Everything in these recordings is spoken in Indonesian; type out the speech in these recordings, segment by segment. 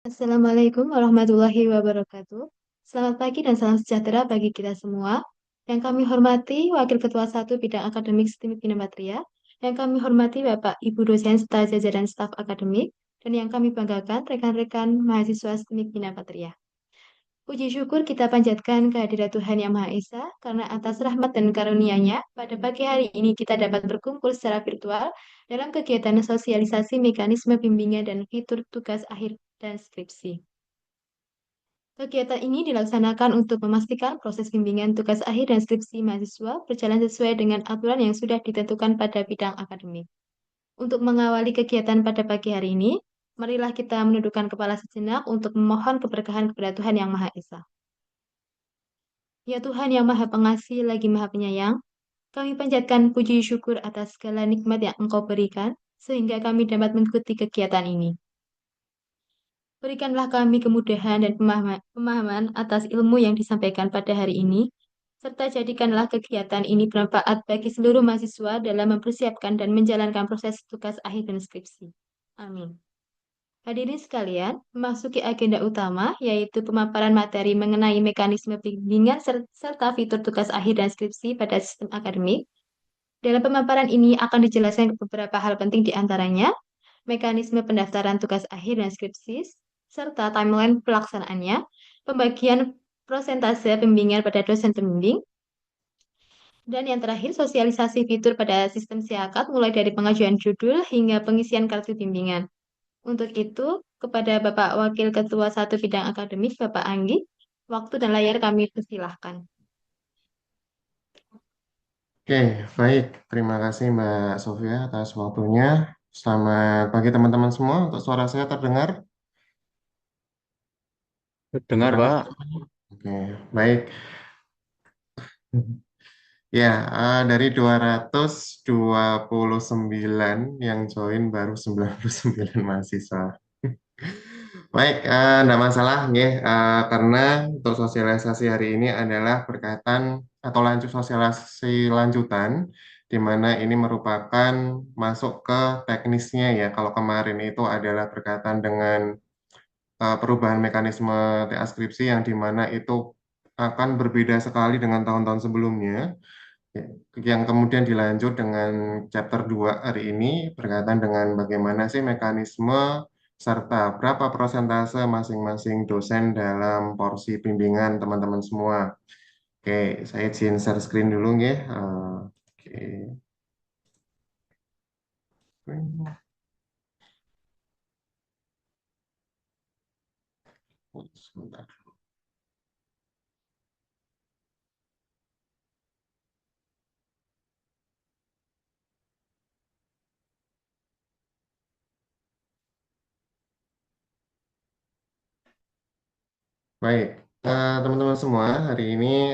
Assalamualaikum warahmatullahi wabarakatuh. Selamat pagi dan salam sejahtera bagi kita semua. Yang kami hormati Wakil Ketua 1 Bidang Akademik STIM Bina Patria, yang kami hormati Bapak Ibu dosen serta jajaran staf akademik, dan yang kami banggakan rekan-rekan mahasiswa STIM Bina Patria. Puji syukur kita panjatkan kehadirat Tuhan Yang Maha Esa, karena atas rahmat dan karunia-Nya, pada pagi hari ini kita dapat berkumpul secara virtual dalam kegiatan sosialisasi mekanisme bimbingan dan fitur tugas akhir dan skripsi. Kegiatan ini dilaksanakan untuk memastikan proses bimbingan tugas akhir dan skripsi mahasiswa berjalan sesuai dengan aturan yang sudah ditentukan pada bidang akademik. Untuk mengawali kegiatan pada pagi hari ini, marilah kita menundukkan kepala sejenak untuk memohon keberkahan kepada Tuhan Yang Maha Esa. Ya Tuhan yang Maha Pengasih lagi Maha Penyayang, kami panjatkan puji syukur atas segala nikmat yang Engkau berikan, sehingga kami dapat mengikuti kegiatan ini. Berikanlah kami kemudahan dan pemahaman atas ilmu yang disampaikan pada hari ini, serta jadikanlah kegiatan ini bermanfaat bagi seluruh mahasiswa dalam mempersiapkan dan menjalankan proses tugas akhir dan skripsi. Amin. Hadirin sekalian, memasuki agenda utama, yaitu pemaparan materi mengenai mekanisme bimbingan serta fitur tugas akhir dan skripsi pada sistem akademik. Dalam pemaparan ini akan dijelaskan beberapa hal penting di antaranya, mekanisme pendaftaran tugas akhir dan skripsi, serta timeline pelaksanaannya, pembagian prosentase pembimbingan pada dosen pembimbing, dan yang terakhir sosialisasi fitur pada sistem siakat mulai dari pengajuan judul hingga pengisian kartu bimbingan. Untuk itu, kepada Bapak Wakil Ketua 1 Bidang Akademik, Bapak Anggi, waktu dan layar kami persilahkan. Oke, baik. Terima kasih Mbak Sofia atas waktunya. Selamat pagi teman-teman semua. Untuk suara saya terdengar? Dengar, Terdengar? Pak. Oke, baik. Ya, dari 229 yang join baru 99 mahasiswa. Baik, enggak masalah ya, karena untuk sosialisasi hari ini adalah berkaitan atau lanjut sosialisasi lanjutan, di mana ini merupakan masuk ke teknisnya ya. Kalau kemarin itu adalah berkaitan dengan perubahan mekanisme TA skripsi yang di mana itu akan berbeda sekali dengan tahun-tahun sebelumnya. Ya, yang kemudian dilanjut dengan chapter 2 hari ini berkaitan dengan bagaimana sih mekanisme serta berapa persentase masing-masing dosen dalam porsi bimbingan teman-teman semua. Oke, saya izin share screen dulu ya. Oke. Sebentar. Baik, teman-teman semua, hari ini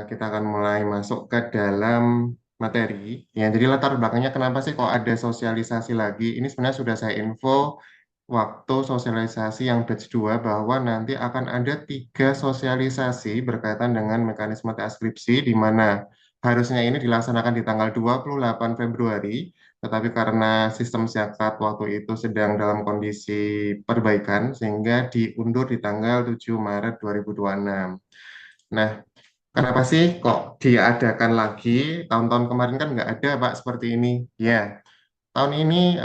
kita akan mulai masuk ke dalam materi. Ya, jadi latar belakangnya kenapa sih kok ada sosialisasi lagi? Ini sebenarnya sudah saya info waktu sosialisasi yang batch 2 bahwa nanti akan ada 3 sosialisasi berkaitan dengan mekanisme TA skripsi di mana harusnya ini dilaksanakan di tanggal 28 Februari, tetapi karena sistem siakat waktu itu sedang dalam kondisi perbaikan sehingga diundur di tanggal 7 Maret 2026. Nah, kenapa sih kok diadakan lagi? Tahun-tahun kemarin kan nggak ada, Pak, seperti ini. Ya, tahun ini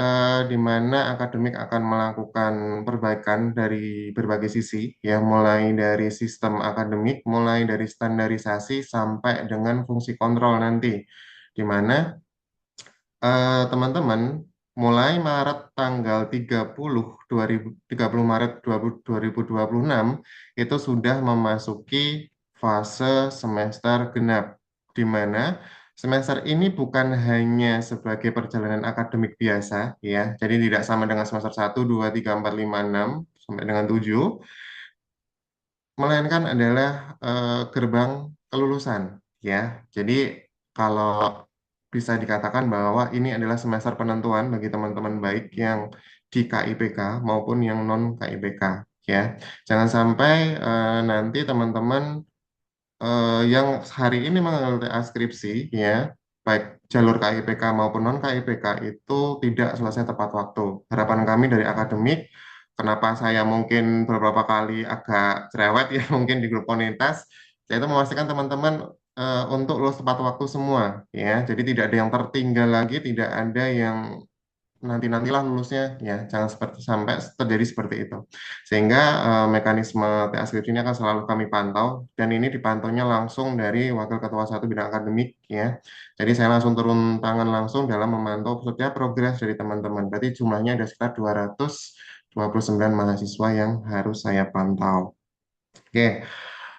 di mana akademik akan melakukan perbaikan dari berbagai sisi, ya mulai dari sistem akademik, mulai dari standarisasi sampai dengan fungsi kontrol nanti, di mana teman-teman mulai Maret tanggal 30 Maret 2026 itu sudah memasuki fase semester genap, di mana semester ini bukan hanya sebagai perjalanan akademik biasa, ya. Jadi tidak sama dengan semester 1, 2, 3, 4, 5, 6 sampai dengan 7, melainkan adalah gerbang kelulusan, ya. Jadi kalau bisa dikatakan bahwa ini adalah semester penentuan bagi teman-teman baik yang di KIPK maupun yang non KIPK, ya. Jangan sampai nanti teman-teman yang hari ini mengambil TA skripsi, ya, baik jalur KIPK maupun non KIPK itu tidak selesai tepat waktu. Harapan kami dari akademik kenapa saya mungkin beberapa kali agak cerewet ya mungkin di grup komunitas, yaitu memastikan teman-teman untuk lulus tepat waktu semua ya. Jadi tidak ada yang tertinggal lagi, tidak ada yang nanti-nantilah lulusnya ya, jangan seperti sampai terjadi seperti itu. Sehingga mekanisme TA skripsi ini akan selalu kami pantau dan ini dipantaunya langsung dari Wakil Ketua Satu Bidang Akademik ya. Jadi saya langsung turun tangan langsung dalam memantau setiap progres dari teman-teman. Berarti jumlahnya ada sekitar 229 mahasiswa yang harus saya pantau. Oke.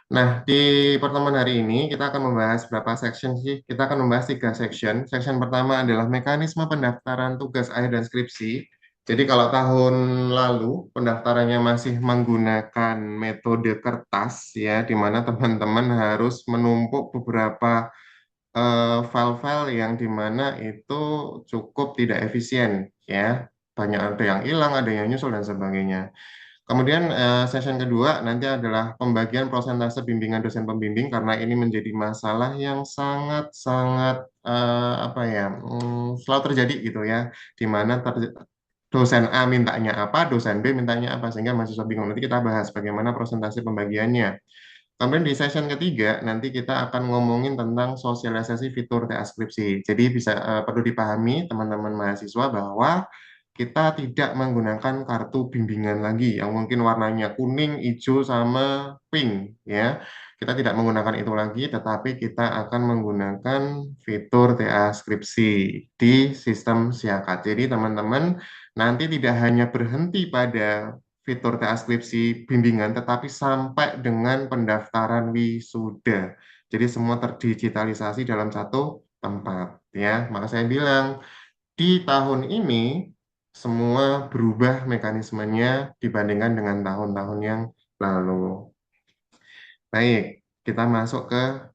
Nah, di pertemuan hari ini kita akan membahas berapa section sih? Kita akan membahas 3 section. Section pertama adalah mekanisme pendaftaran tugas akhir dan skripsi. Jadi kalau tahun lalu pendaftarannya masih menggunakan metode kertas ya, di mana teman-teman harus menumpuk beberapa file-file yang di mana itu cukup tidak efisien ya. Banyak ada yang hilang, ada yang nyusul dan sebagainya. Kemudian session kedua nanti adalah pembagian prosentase bimbingan dosen pembimbing karena ini menjadi masalah yang sangat-sangat apa ya selalu terjadi gitu ya, di mana dosen A mintanya apa, dosen B mintanya apa sehingga mahasiswa bingung. Nanti kita bahas bagaimana prosentase pembagiannya. Kemudian di session ketiga nanti kita akan ngomongin tentang sosialisasi fitur TA skripsi. Jadi bisa perlu dipahami teman-teman mahasiswa bahwa kita tidak menggunakan kartu bimbingan lagi yang mungkin warnanya kuning, hijau, sama pink ya. Kita tidak menggunakan itu lagi, tetapi kita akan menggunakan fitur TA skripsi di sistem Siakat. Jadi teman-teman nanti tidak hanya berhenti pada fitur TA skripsi bimbingan, tetapi sampai dengan pendaftaran wisuda. Jadi semua terdigitalisasi dalam satu tempat ya. Maka saya bilang di tahun ini semua berubah mekanismenya dibandingkan dengan tahun-tahun yang lalu. Baik, kita masuk ke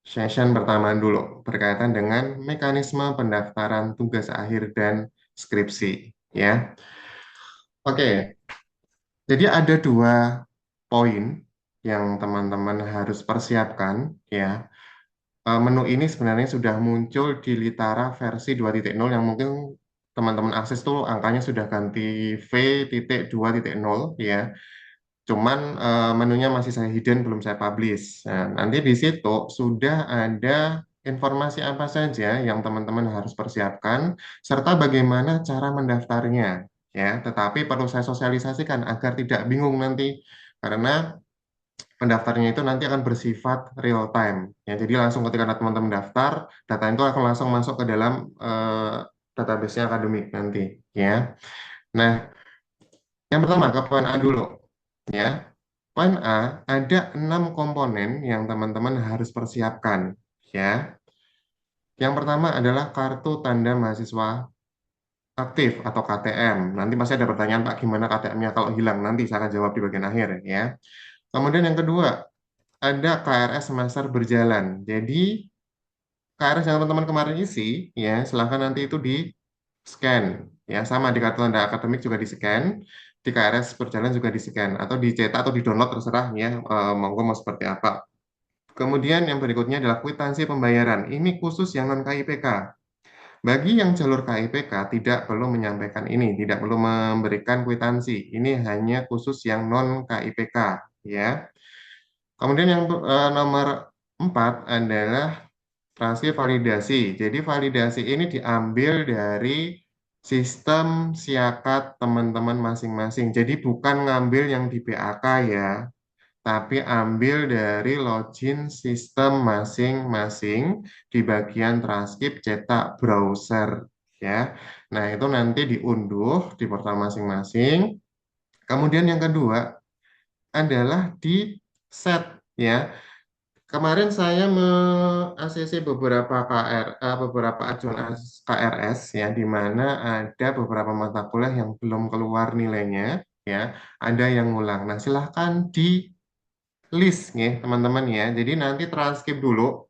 session pertama dulu berkaitan dengan mekanisme pendaftaran tugas akhir dan skripsi ya. Oke, jadi ada 2 poin yang teman-teman harus persiapkan ya. Menu ini sebenarnya sudah muncul di Litara versi 2.0 yang mungkin teman-teman akses tuh angkanya sudah ganti V.2.0 ya. Cuman menunya masih saya hidden, belum saya publish. Nah, nanti di situ sudah ada informasi apa saja yang teman-teman harus persiapkan, serta bagaimana cara mendaftarnya. Ya, tetapi perlu saya sosialisasikan agar tidak bingung nanti, karena pendaftarnya itu nanti akan bersifat real time. Ya, jadi langsung ketika teman-teman daftar, data itu akan langsung masuk ke dalam database-nya akademik nanti. Ya, nah yang pertama ke poin A dulu. Ya, poin A ada 6 komponen yang teman-teman harus persiapkan. Ya, yang pertama adalah kartu tanda mahasiswa aktif atau KTM. Nanti masih ada pertanyaan Pak, gimana KTM-nya kalau hilang? Nanti saya akan jawab di bagian akhir ya. Kemudian yang kedua ada KRS semester berjalan. Jadi KRS yang teman-teman kemarin isi, ya silahkan nanti itu di scan, ya sama di kartu tanda akademik juga di scan, di KRS berjalan juga di scan, atau dicetak atau di download terserah ya, monggo mau seperti apa. Kemudian yang berikutnya adalah kwitansi pembayaran. Ini khusus yang non KIPK. Bagi yang jalur KIPK tidak perlu menyampaikan ini, tidak perlu memberikan kwitansi. Ini hanya khusus yang non KIPK, ya. Kemudian yang nomor 4 adalah transkrip validasi. Jadi validasi ini diambil dari sistem siakat teman-teman masing-masing. Jadi bukan ngambil yang di BAK ya, tapi ambil dari login sistem masing-masing di bagian transkrip cetak browser ya. Nah, itu nanti diunduh di portal masing-masing. Kemudian yang kedua adalah di set ya. Kemarin saya me-ACC beberapa beberapa ajuan KRS ya, di mana ada beberapa mata kuliah yang belum keluar nilainya ya, ada yang ngulang. Nah, silahkan di list ya teman-teman ya. Jadi nanti transkrip dulu,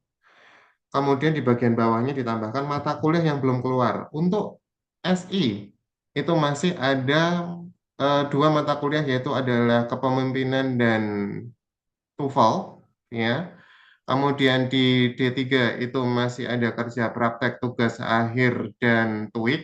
kemudian di bagian bawahnya ditambahkan mata kuliah yang belum keluar. Untuk SI itu masih ada 2 mata kuliah yaitu adalah kepemimpinan dan TOEFL ya. Kemudian di D3 itu masih ada kerja praktek tugas akhir dan TOEIC.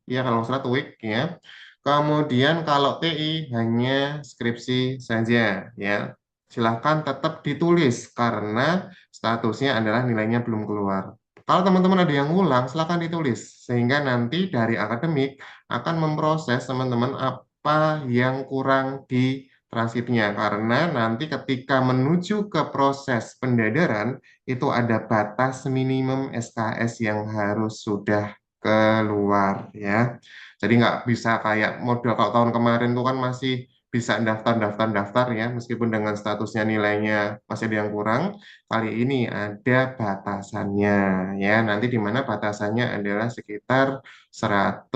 Ya kalau nggak salah TOEIC ya. Kemudian kalau TI hanya skripsi saja ya. Silahkan tetap ditulis karena statusnya adalah nilainya belum keluar. Kalau teman-teman ada yang ngulang, silahkan ditulis. Sehingga nanti dari akademik akan memproses teman-teman apa yang kurang di transkripnya. Karena nanti ketika menuju ke proses pendadaran, itu ada batas minimum SKS yang harus sudah keluar ya. Jadi nggak bisa kayak model kalau tahun kemarin tuh kan masih bisa daftar ya, meskipun dengan statusnya nilainya masih ada yang kurang. Kali ini ada batasannya ya. Nanti di mana batasannya adalah sekitar 139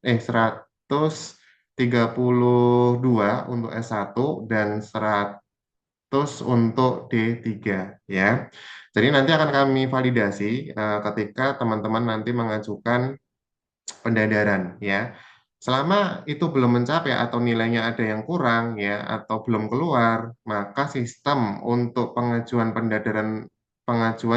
132 untuk S1 dan 100 untuk D3 ya. Jadi nanti akan kami validasi ketika teman-teman nanti mengajukan pendadaran ya. Selama itu belum mencapai atau nilainya ada yang kurang ya atau belum keluar, maka sistem untuk pengajuan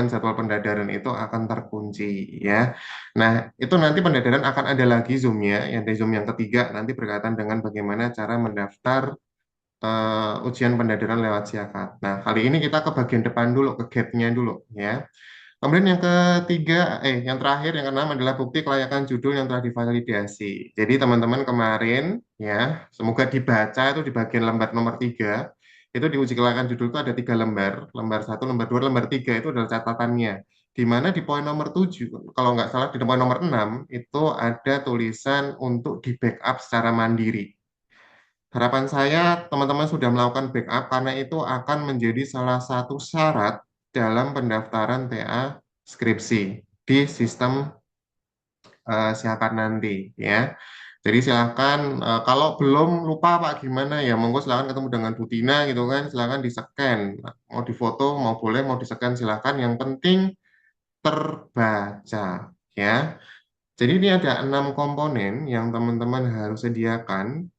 jadwal pendadaran itu akan terkunci ya. Nah, itu nanti pendadaran akan ada lagi Zoom-nya, yang di Zoom yang ketiga nanti berkaitan dengan bagaimana cara mendaftar ujian pendadaran lewat Siakat. Nah, kali ini kita ke bagian depan dulu, ke gap-nya dulu ya. Kemudian yang ketiga, yang terakhir, yang keenam adalah bukti kelayakan judul yang telah divalidasi. Jadi teman-teman kemarin, ya, semoga dibaca itu di bagian lembar nomor 3, itu di uji kelayakan judul itu ada 3 lembar, lembar 1, lembar 2, lembar 3 itu adalah catatannya. Di mana di poin nomor 7, kalau nggak salah di poin nomor 6, itu ada tulisan untuk di backup secara mandiri. Harapan saya teman-teman sudah melakukan backup karena itu akan menjadi salah satu syarat dalam pendaftaran TA skripsi di sistem siakan nanti ya. Jadi silakan kalau belum lupa Pak gimana ya monggo silakan ketemu dengan Bu Tina gitu kan silakan di-scan mau difoto mau boleh mau di-scan silakan yang penting terbaca ya. Jadi ini ada 6 komponen yang teman-teman harus sediakan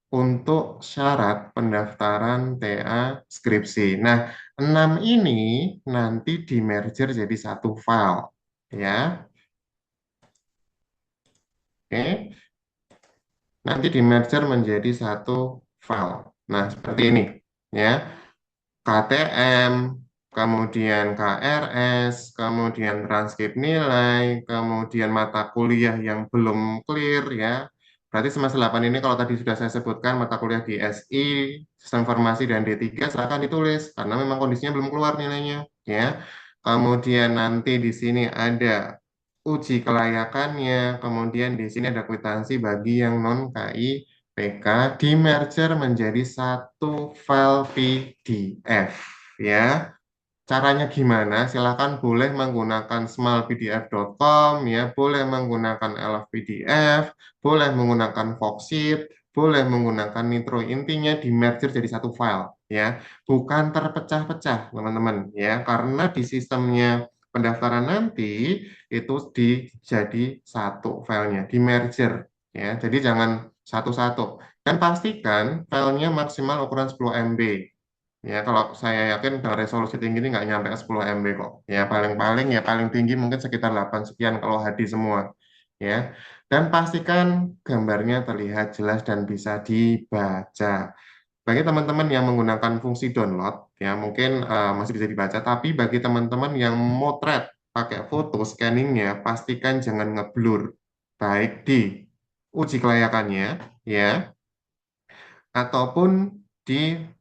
untuk syarat pendaftaran TA skripsi. Nah, 6 ini nanti di merger jadi satu file, ya. Oke, nanti di merger menjadi satu file. Nah, seperti ini, ya. KTM, kemudian KRS, kemudian transkrip nilai, kemudian mata kuliah yang belum clear ya. Berarti semester 8 ini kalau tadi sudah saya sebutkan mata kuliah di SI, Sistem Informasi dan D3 silakan ditulis karena memang kondisinya belum keluar nilainya ya. Kemudian nanti di sini ada uji kelayakannya, kemudian di sini ada kwitansi bagi yang non KI PK di merger menjadi satu file PDF ya. Caranya gimana? Silahkan boleh menggunakan smallpdf.com ya, boleh menggunakan LFPDF, boleh menggunakan Foxit, boleh menggunakan Nitro. Intinya di merger jadi satu file ya, bukan terpecah-pecah teman-teman ya, karena di sistemnya pendaftaran nanti itu jadi satu filenya, di merger ya. Jadi jangan satu-satu dan pastikan filenya maksimal ukuran 10 MB. Ya, kalau saya yakin dengan resolusi tinggi ini nggak nyampe 10 MB kok. Ya, paling-paling ya paling tinggi mungkin sekitar 8 sekian kalau HD semua. Ya, dan pastikan gambarnya terlihat jelas dan bisa dibaca. Bagi teman-teman yang menggunakan fungsi download, ya mungkin masih bisa dibaca. Tapi bagi teman-teman yang motret pakai foto scanningnya, pastikan jangan ngeblur. Baik di uji kelayakannya, ya, ataupun di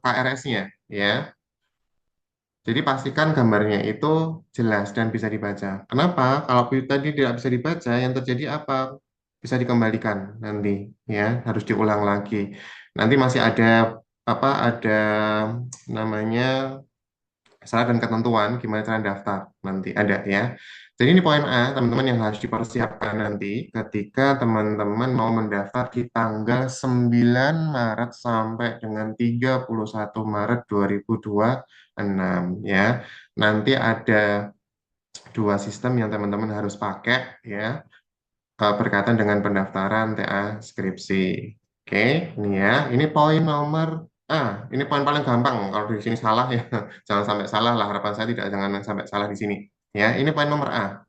KRS-nya ya. Jadi pastikan gambarnya itu jelas dan bisa dibaca. Kenapa? Kalau tadi tidak bisa dibaca, yang terjadi apa? Bisa dikembalikan nanti ya, harus diulang lagi. Nanti masih ada apa? Ada namanya syarat dan ketentuan gimana cara daftar nanti ada ya. Jadi ini poin A, teman-teman yang harus dipersiapkan nanti ketika teman-teman mau mendaftar di tanggal 9 Maret sampai dengan 31 Maret 2026 ya. Nanti ada 2 sistem yang teman-teman harus pakai ya berkaitan dengan pendaftaran TA skripsi. Oke, ini ya. Ini poin nomor ini poin paling gampang. Kalau di sini salah ya, jangan sampai salah lah. Harapan saya tidak jangan sampai salah di sini. Ya, ini poin nomor A.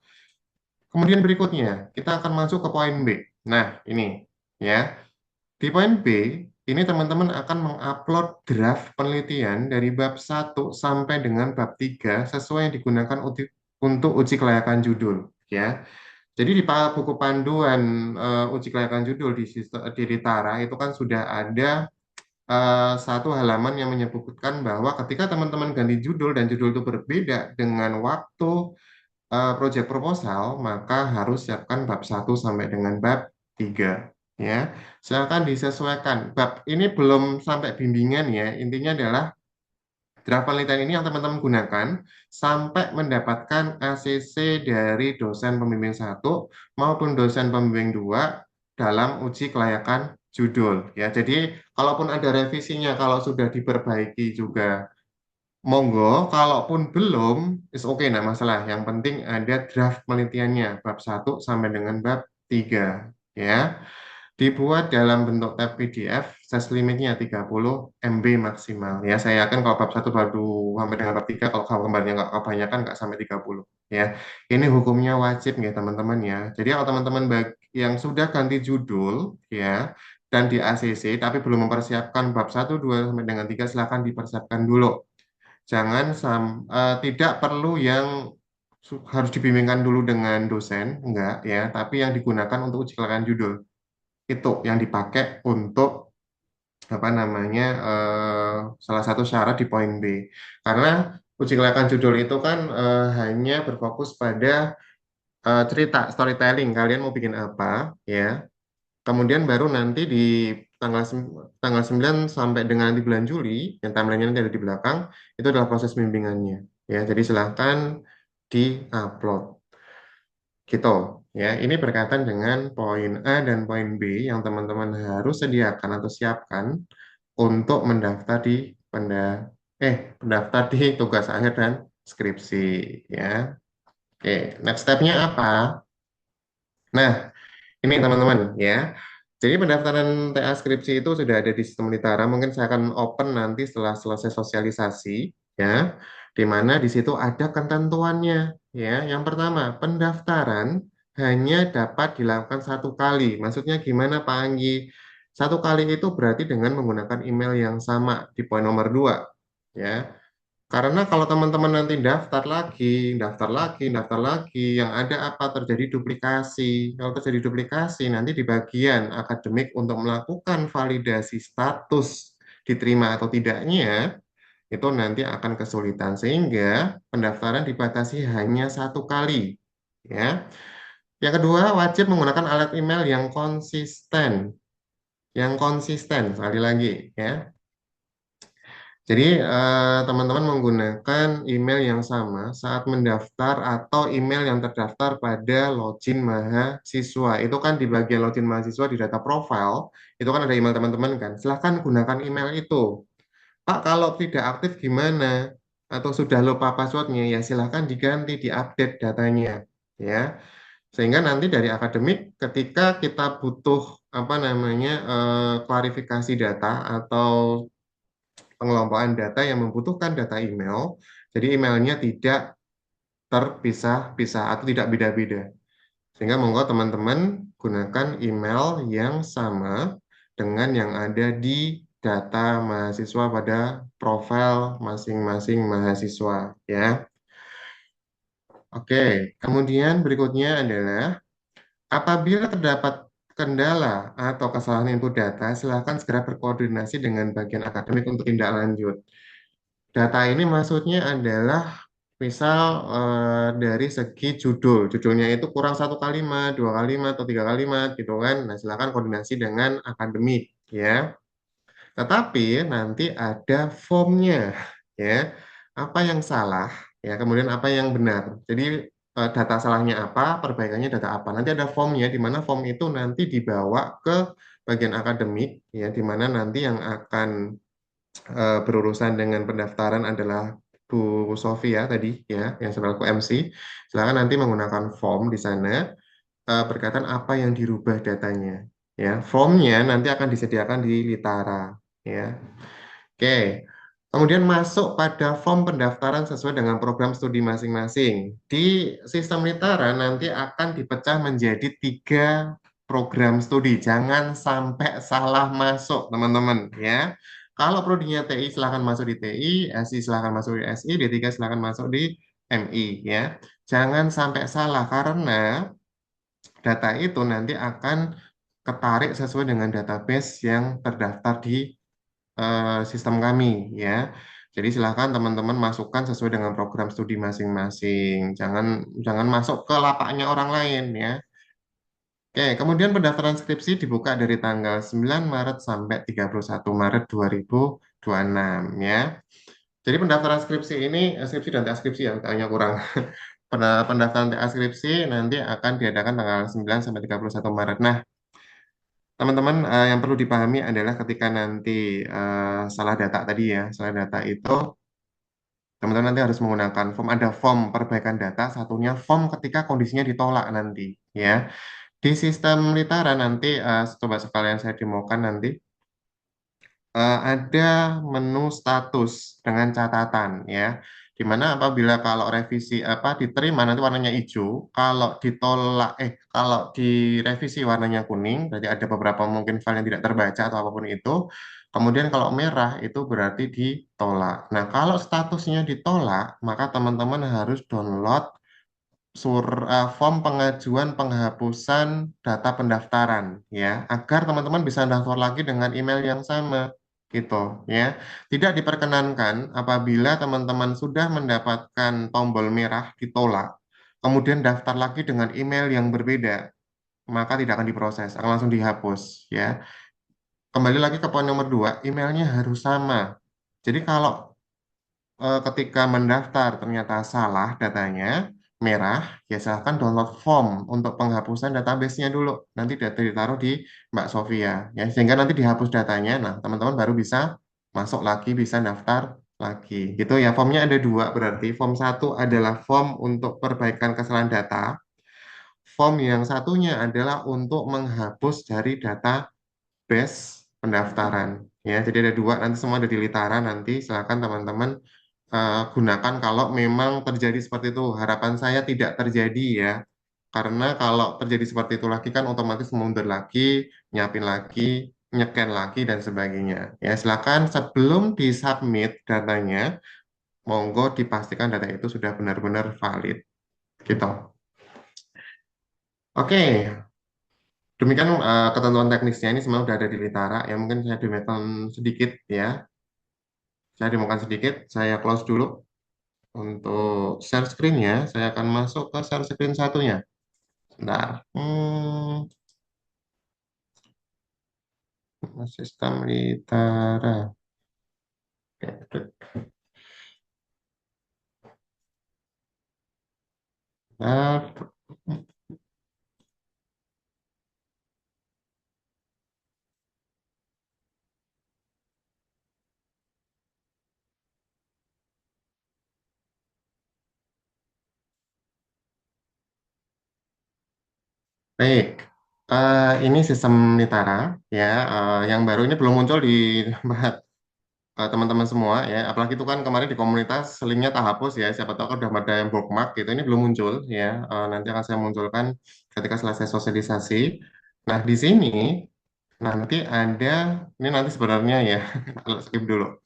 Kemudian berikutnya, kita akan masuk ke poin B. Nah, ini ya. Di poin B, ini teman-teman akan mengupload draft penelitian dari bab 1 sampai dengan bab 3 sesuai yang digunakan untuk uji kelayakan judul. Ya, jadi di buku panduan uji kelayakan judul di Litara itu kan sudah ada satu halaman yang menyebutkan bahwa ketika teman-teman ganti judul dan judul itu berbeda dengan waktu project proposal, maka harus siapkan bab 1 sampai dengan bab 3. Ya, silakan disesuaikan. Bab ini belum sampai bimbingan ya. Intinya adalah draft penelitian ini yang teman-teman gunakan sampai mendapatkan ACC dari dosen pembimbing 1 maupun dosen pembimbing 2 dalam uji kelayakan judul. Ya, jadi kalaupun ada revisinya, kalau sudah diperbaiki juga monggo, kalaupun belum, is oke, okay, nah masalah. Yang penting ada draft penelitiannya, bab 1 sampai dengan bab 3. Ya, dibuat dalam bentuk tab PDF, size limitnya 30 MB maksimal. Ya, saya yakin kalau bab 1 baru sampai dengan bab 3, kalau gambarnya nggak kebanyakan, nggak sampai 30. Ya, ini hukumnya wajib ya teman-teman ya. Jadi kalau teman-teman yang sudah ganti judul, ya, dan di ACC, tapi belum mempersiapkan bab 1, 2, sampai dengan 3, silahkan dipersiapkan dulu. Jangan tidak perlu yang harus dibimbingkan dulu dengan dosen, enggak ya, tapi yang digunakan untuk uji kelayakan judul itu yang dipakai untuk apa namanya salah satu syarat di poin B. Karena uji kelayakan judul itu kan hanya berfokus pada cerita storytelling, kalian mau bikin apa ya. Kemudian baru nanti di tanggal 9 sampai dengan di bulan Juli, yang timeline-nya nanti ada di belakang, itu adalah proses bimbingannya. Ya, jadi silahkan di-upload. Gitu. Ya, ini berkaitan dengan poin A dan poin B yang teman-teman harus sediakan atau siapkan untuk mendaftar di pendaftar di tugas akhir dan skripsi. Ya, oke. Next step-nya apa? Nah, ini teman-teman ya. Jadi pendaftaran TA skripsi itu sudah ada di sistem Litara. Mungkin saya akan open nanti setelah selesai sosialisasi, ya, di mana di situ ada ketentuannya. Ya, yang pertama, pendaftaran hanya dapat dilakukan satu kali. Maksudnya gimana, Pak Anggi? Satu kali itu berarti dengan menggunakan email yang sama di poin nomor 2. Ya, karena kalau teman-teman nanti daftar lagi, yang ada apa terjadi duplikasi. Kalau terjadi duplikasi, nanti di bagian akademik untuk melakukan validasi status diterima atau tidaknya, itu nanti akan kesulitan. Sehingga pendaftaran dibatasi hanya satu kali. Ya. Yang kedua, wajib menggunakan alat email yang konsisten. Yang konsisten, sekali lagi. Ya. Jadi teman-teman menggunakan email yang sama saat mendaftar atau email yang terdaftar pada login mahasiswa. Itu kan di bagian login mahasiswa di data profile, itu kan ada email teman-teman kan. Silahkan gunakan email itu. Pak, kalau tidak aktif gimana? Atau sudah lupa passwordnya, ya silahkan diganti, diupdate datanya. Ya, sehingga nanti dari akademik ketika kita butuh apa namanya klarifikasi data atau pengelompokan data yang membutuhkan data email, jadi emailnya tidak terpisah-pisah atau tidak beda-beda. Sehingga monggo teman-teman gunakan email yang sama dengan yang ada di data mahasiswa pada profil masing-masing mahasiswa ya. Oke, kemudian berikutnya adalah apabila terdapat kendala atau kesalahan input data, silakan segera berkoordinasi dengan bagian akademik untuk tindak lanjut. Data ini maksudnya adalah misal dari segi judulnya itu kurang satu kalimat, dua kalimat, atau tiga kalimat gitu kan. Nah, silakan koordinasi dengan akademik ya. Tetapi nanti ada formnya ya. Apa yang salah ya, kemudian apa yang benar. Jadi data salahnya apa, perbaikannya data apa. Nanti ada formnya di mana form itu nanti dibawa ke bagian akademik ya, di mana nanti yang akan berurusan dengan pendaftaran adalah Bu Sofia tadi ya, yang selaku MC. Silakan nanti menggunakan form di sana berkaitan apa yang dirubah datanya. Ya, formnya nanti akan disediakan di Litara. Ya, oke. Kemudian masuk pada form pendaftaran sesuai dengan program studi masing-masing. Di sistem Litara nanti akan dipecah menjadi 3 program studi. Jangan sampai salah masuk, teman-teman, ya. Kalau prodinya TI silahkan masuk di TI, SI silahkan masuk di SI, D3 silahkan masuk di MI, ya. Jangan sampai salah karena data itu nanti akan ketarik sesuai dengan database yang terdaftar di sistem kami, ya. Jadi silakan teman-teman masukkan sesuai dengan program studi masing-masing. Jangan jangan masuk ke lapaknya orang lain, ya. Oke, kemudian pendaftaran skripsi dibuka dari tanggal 9 Maret sampai 31 Maret 2026, ya. Jadi pendaftaran skripsi ini, skripsi dan TA skripsi ya, TA-nya kurang. Pendaftaran TA skripsi nanti akan diadakan tanggal 9 sampai 31 Maret. Nah, teman-teman, yang perlu dipahami adalah ketika nanti salah data tadi ya, salah data itu teman-teman nanti harus menggunakan form, ada form perbaikan data, satunya form ketika kondisinya ditolak nanti, ya. Di sistem Litara nanti, coba sekalian saya demokan nanti, ada menu status dengan catatan, ya. Di mana apabila kalau revisi apa diterima nanti warnanya hijau, kalau ditolak, kalau direvisi warnanya kuning, berarti ada beberapa mungkin file yang tidak terbaca atau apapun itu. Kemudian kalau merah itu berarti ditolak. Nah, kalau statusnya ditolak, maka teman-teman harus download form pengajuan penghapusan data pendaftaran, ya, agar teman-teman bisa daftar lagi dengan email yang sama, gitu, ya. Tidak diperkenankan apabila teman-teman sudah mendapatkan tombol merah ditolak, kemudian daftar lagi dengan email yang berbeda, maka tidak akan diproses, akan langsung dihapus, ya. Kembali lagi ke poin nomor 2, emailnya harus sama. Jadi kalau ketika mendaftar ternyata salah datanya merah, ya silahkan download form untuk penghapusan database-nya dulu. Nanti data ditaruh di Mbak Sofia, ya, sehingga nanti dihapus datanya. Nah, teman-teman baru bisa masuk lagi, bisa daftar lagi. Gitu ya. Formnya ada 2 berarti. Form 1 adalah form untuk perbaikan kesalahan data. Form yang satunya adalah untuk menghapus dari database pendaftaran. Ya, jadi ada 2. Nanti semua ada di Litara. Nanti silakan teman-teman gunakan kalau memang terjadi seperti itu. Harapan saya tidak terjadi, ya. Karena kalau terjadi seperti itu lagi kan otomatis mundur lagi, nyiapin lagi, nyeken lagi dan sebagainya. Ya, silakan sebelum disubmit datanya, monggo dipastikan data itu sudah benar-benar valid. Gitu. Oke, demikian ketentuan teknisnya ini semua sudah ada di Litara. Ya mungkin saya demokan sedikit, ya. Saya demokan sedikit, saya close dulu. Untuk share screen-nya, saya akan masuk ke share screen satunya. Bentar. Sistem Litara. Oke, bentar. Baik. Ini sistem Litara, ya. Yang baru ini belum muncul di tempat teman-teman semua, ya. Apalagi itu kan kemarin di komunitas linknya tak hapus, ya. Siapa tahu kan udah ada yang bookmark gitu. Ini belum muncul, ya. Nanti akan saya munculkan ketika selesai sosialisasi. Nah, di sini nanti ada, ini nanti sebenarnya ya, kalau skip dulu.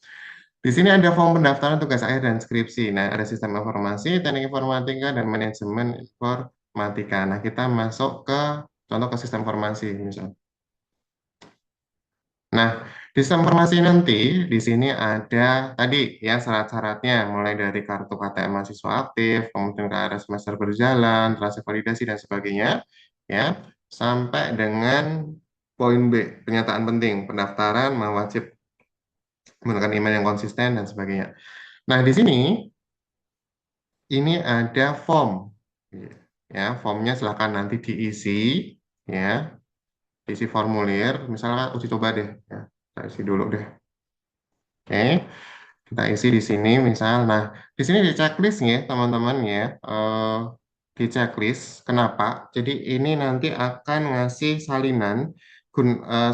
Di sini ada form pendaftaran tugas akhir dan skripsi. Nah, ada sistem informasi, teknik informatika, dan manajemen informatika. Nah, kita masuk ke contoh ke sistem informasi, misalnya. Nah, di sistem informasi nanti, di sini ada tadi ya syarat-syaratnya, mulai dari kartu KTM mahasiswa aktif, kemudian KRS semester berjalan, transaksi validasi, dan sebagainya, ya, sampai dengan poin B, pernyataan penting, pendaftaran wajib menggunakan email yang konsisten, dan sebagainya. Nah, di sini ini ada form, ya, formnya silahkan nanti diisi, ya, diisi formulir, misalnya uji coba deh, ya, saya isi dulu deh, oke, kita isi di sini, misal, nah, di sini di checklist ya, teman-teman ya, di checklist, kenapa? Jadi ini nanti akan ngasih salinan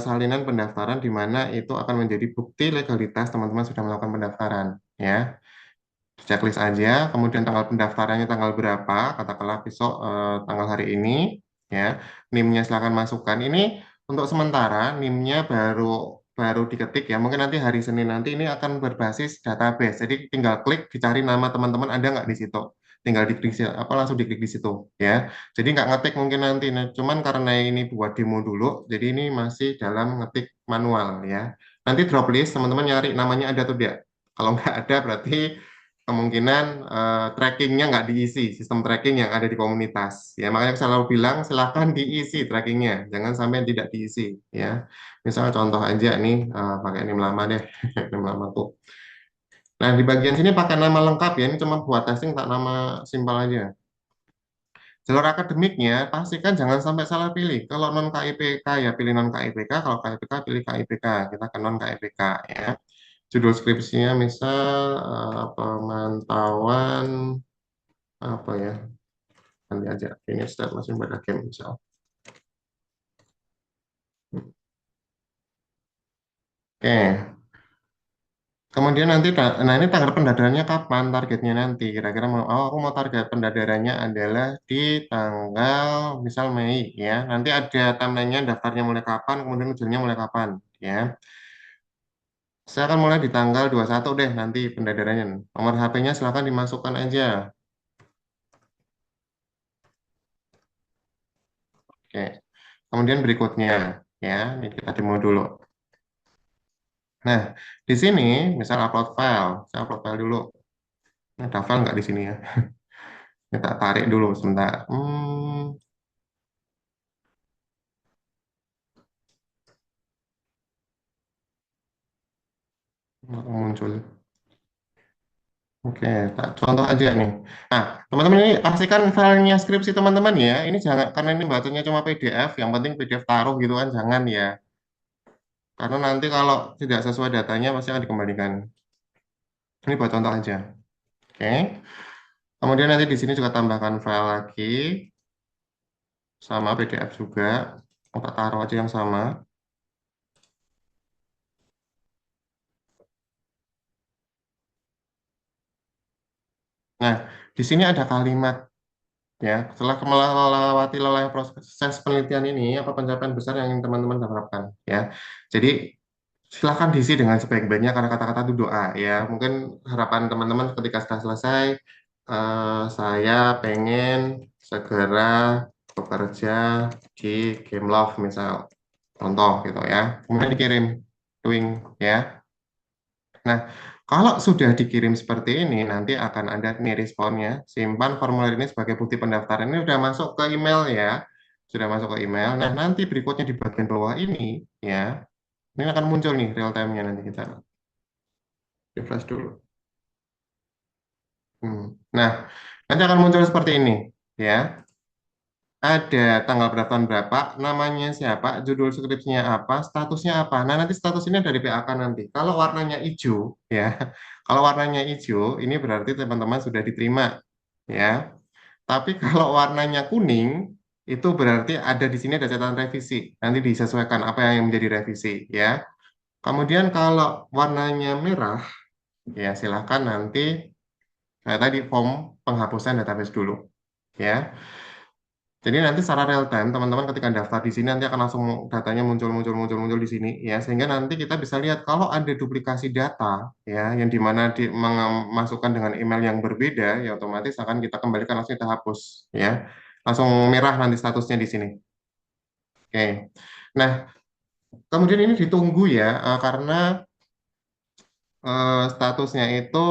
salinan pendaftaran di mana itu akan menjadi bukti legalitas teman-teman sudah melakukan pendaftaran, ya. Checklist aja, kemudian tanggal pendaftarannya tanggal berapa, katakanlah besok tanggal hari ini, ya. NIM-nya silakan masukkan. Ini untuk sementara NIM-nya baru baru diketik ya. Mungkin nanti hari Senin nanti ini akan berbasis database. Jadi tinggal klik dicari nama teman-teman ada nggak di situ. Tinggal diklik apa langsung diklik di situ ya. Jadi nggak ngetik mungkin nanti. Nah, cuman karena ini buat demo dulu, jadi ini masih dalam ngetik manual ya. Nanti drop list teman-teman nyari namanya ada atau tidak. Kalau nggak ada berarti kemungkinan trackingnya nggak diisi, sistem tracking yang ada di komunitas. Ya, makanya saya selalu bilang silahkan diisi trackingnya, jangan sampai tidak diisi. Ya, misal contoh aja nih, pakai NIM lama deh, NIM lama tuh. Nah, di bagian sini pakai nama lengkap ya, ini cuma buat testing tak nama simpel aja. Jalur akademiknya pastikan jangan sampai salah pilih. Kalau non KIPK ya pilih non KIPK, kalau KIPK pilih KIPK. Kita ke non KIPK ya. Judul skripsinya misal pemantauan apa ya, nanti aja ini start masih pada game misal. Oke, kemudian nanti nah ini tanggal pendadarannya kapan targetnya nanti kira-kira mau aku mau target pendadarannya adalah di tanggal misal Mei ya, nanti ada timelinenya daftarnya mulai kapan kemudian ujungnya mulai kapan ya. Saya akan mulai di tanggal 21 deh nanti pendadarannya. Nomor HP-nya silahkan dimasukkan aja. Oke, kemudian berikutnya ya, ini kita demo dulu. Nah, di sini misal upload file, saya upload file dulu. Ini ada file nggak di sini ya? Kita tarik dulu sebentar. Muncul. Oke, tak contoh aja nih. Nah, teman-teman ini pastikan filenya skripsi teman-teman ya. Ini jangan karena ini batunya cuma PDF, yang penting PDF taruh gitu kan, jangan ya. Karena nanti kalau tidak sesuai datanya pasti akan dikembalikan. Ini buat contoh aja. Oke. Kemudian nanti di sini juga tambahkan file lagi sama PDF juga. Kita taruh aja yang sama. Nah, di sini ada kalimat ya. Setelah melewati lelah proses penelitian ini, apa pencapaian besar yang ingin teman-teman harapkan ya. Jadi silakan diisi dengan sebaik-baiknya karena kata-kata itu doa ya. Mungkin harapan teman-teman ketika sudah selesai, saya pengen segera bekerja di Gameloft misal, contoh gitu ya. Kemudian dikirim doing ya. Nah, kalau sudah dikirim seperti ini, nanti akan ada nih responnya. Simpan formulir ini sebagai bukti pendaftaran. Ini sudah masuk ke email ya. Sudah masuk ke email. Nah, nanti berikutnya di bagian bawah ini, ya, ini akan muncul nih real time-nya nanti kita refresh dulu. Nah, nanti akan muncul seperti ini, ya. Ada tanggal pendaftaran berapa, namanya siapa, judul skripsinya apa, statusnya apa. Nah, nanti status ini dari PAK nanti. Kalau warnanya hijau, ya, kalau warnanya hijau, ini berarti teman-teman sudah diterima, ya. Tapi kalau warnanya kuning, itu berarti ada di sini ada catatan revisi. Nanti disesuaikan apa yang menjadi revisi, ya. Kemudian kalau warnanya merah, ya silahkan nanti tadi form penghapusan database dulu, ya. Jadi nanti secara real time teman-teman ketika daftar di sini nanti akan langsung datanya muncul di sini ya, sehingga nanti kita bisa lihat kalau ada duplikasi data ya yang dimana dimasukkan dengan email yang berbeda ya otomatis akan kita kembalikan langsung kita hapus ya, langsung merah nanti statusnya di sini. Oke. Nah, kemudian ini ditunggu ya karena statusnya itu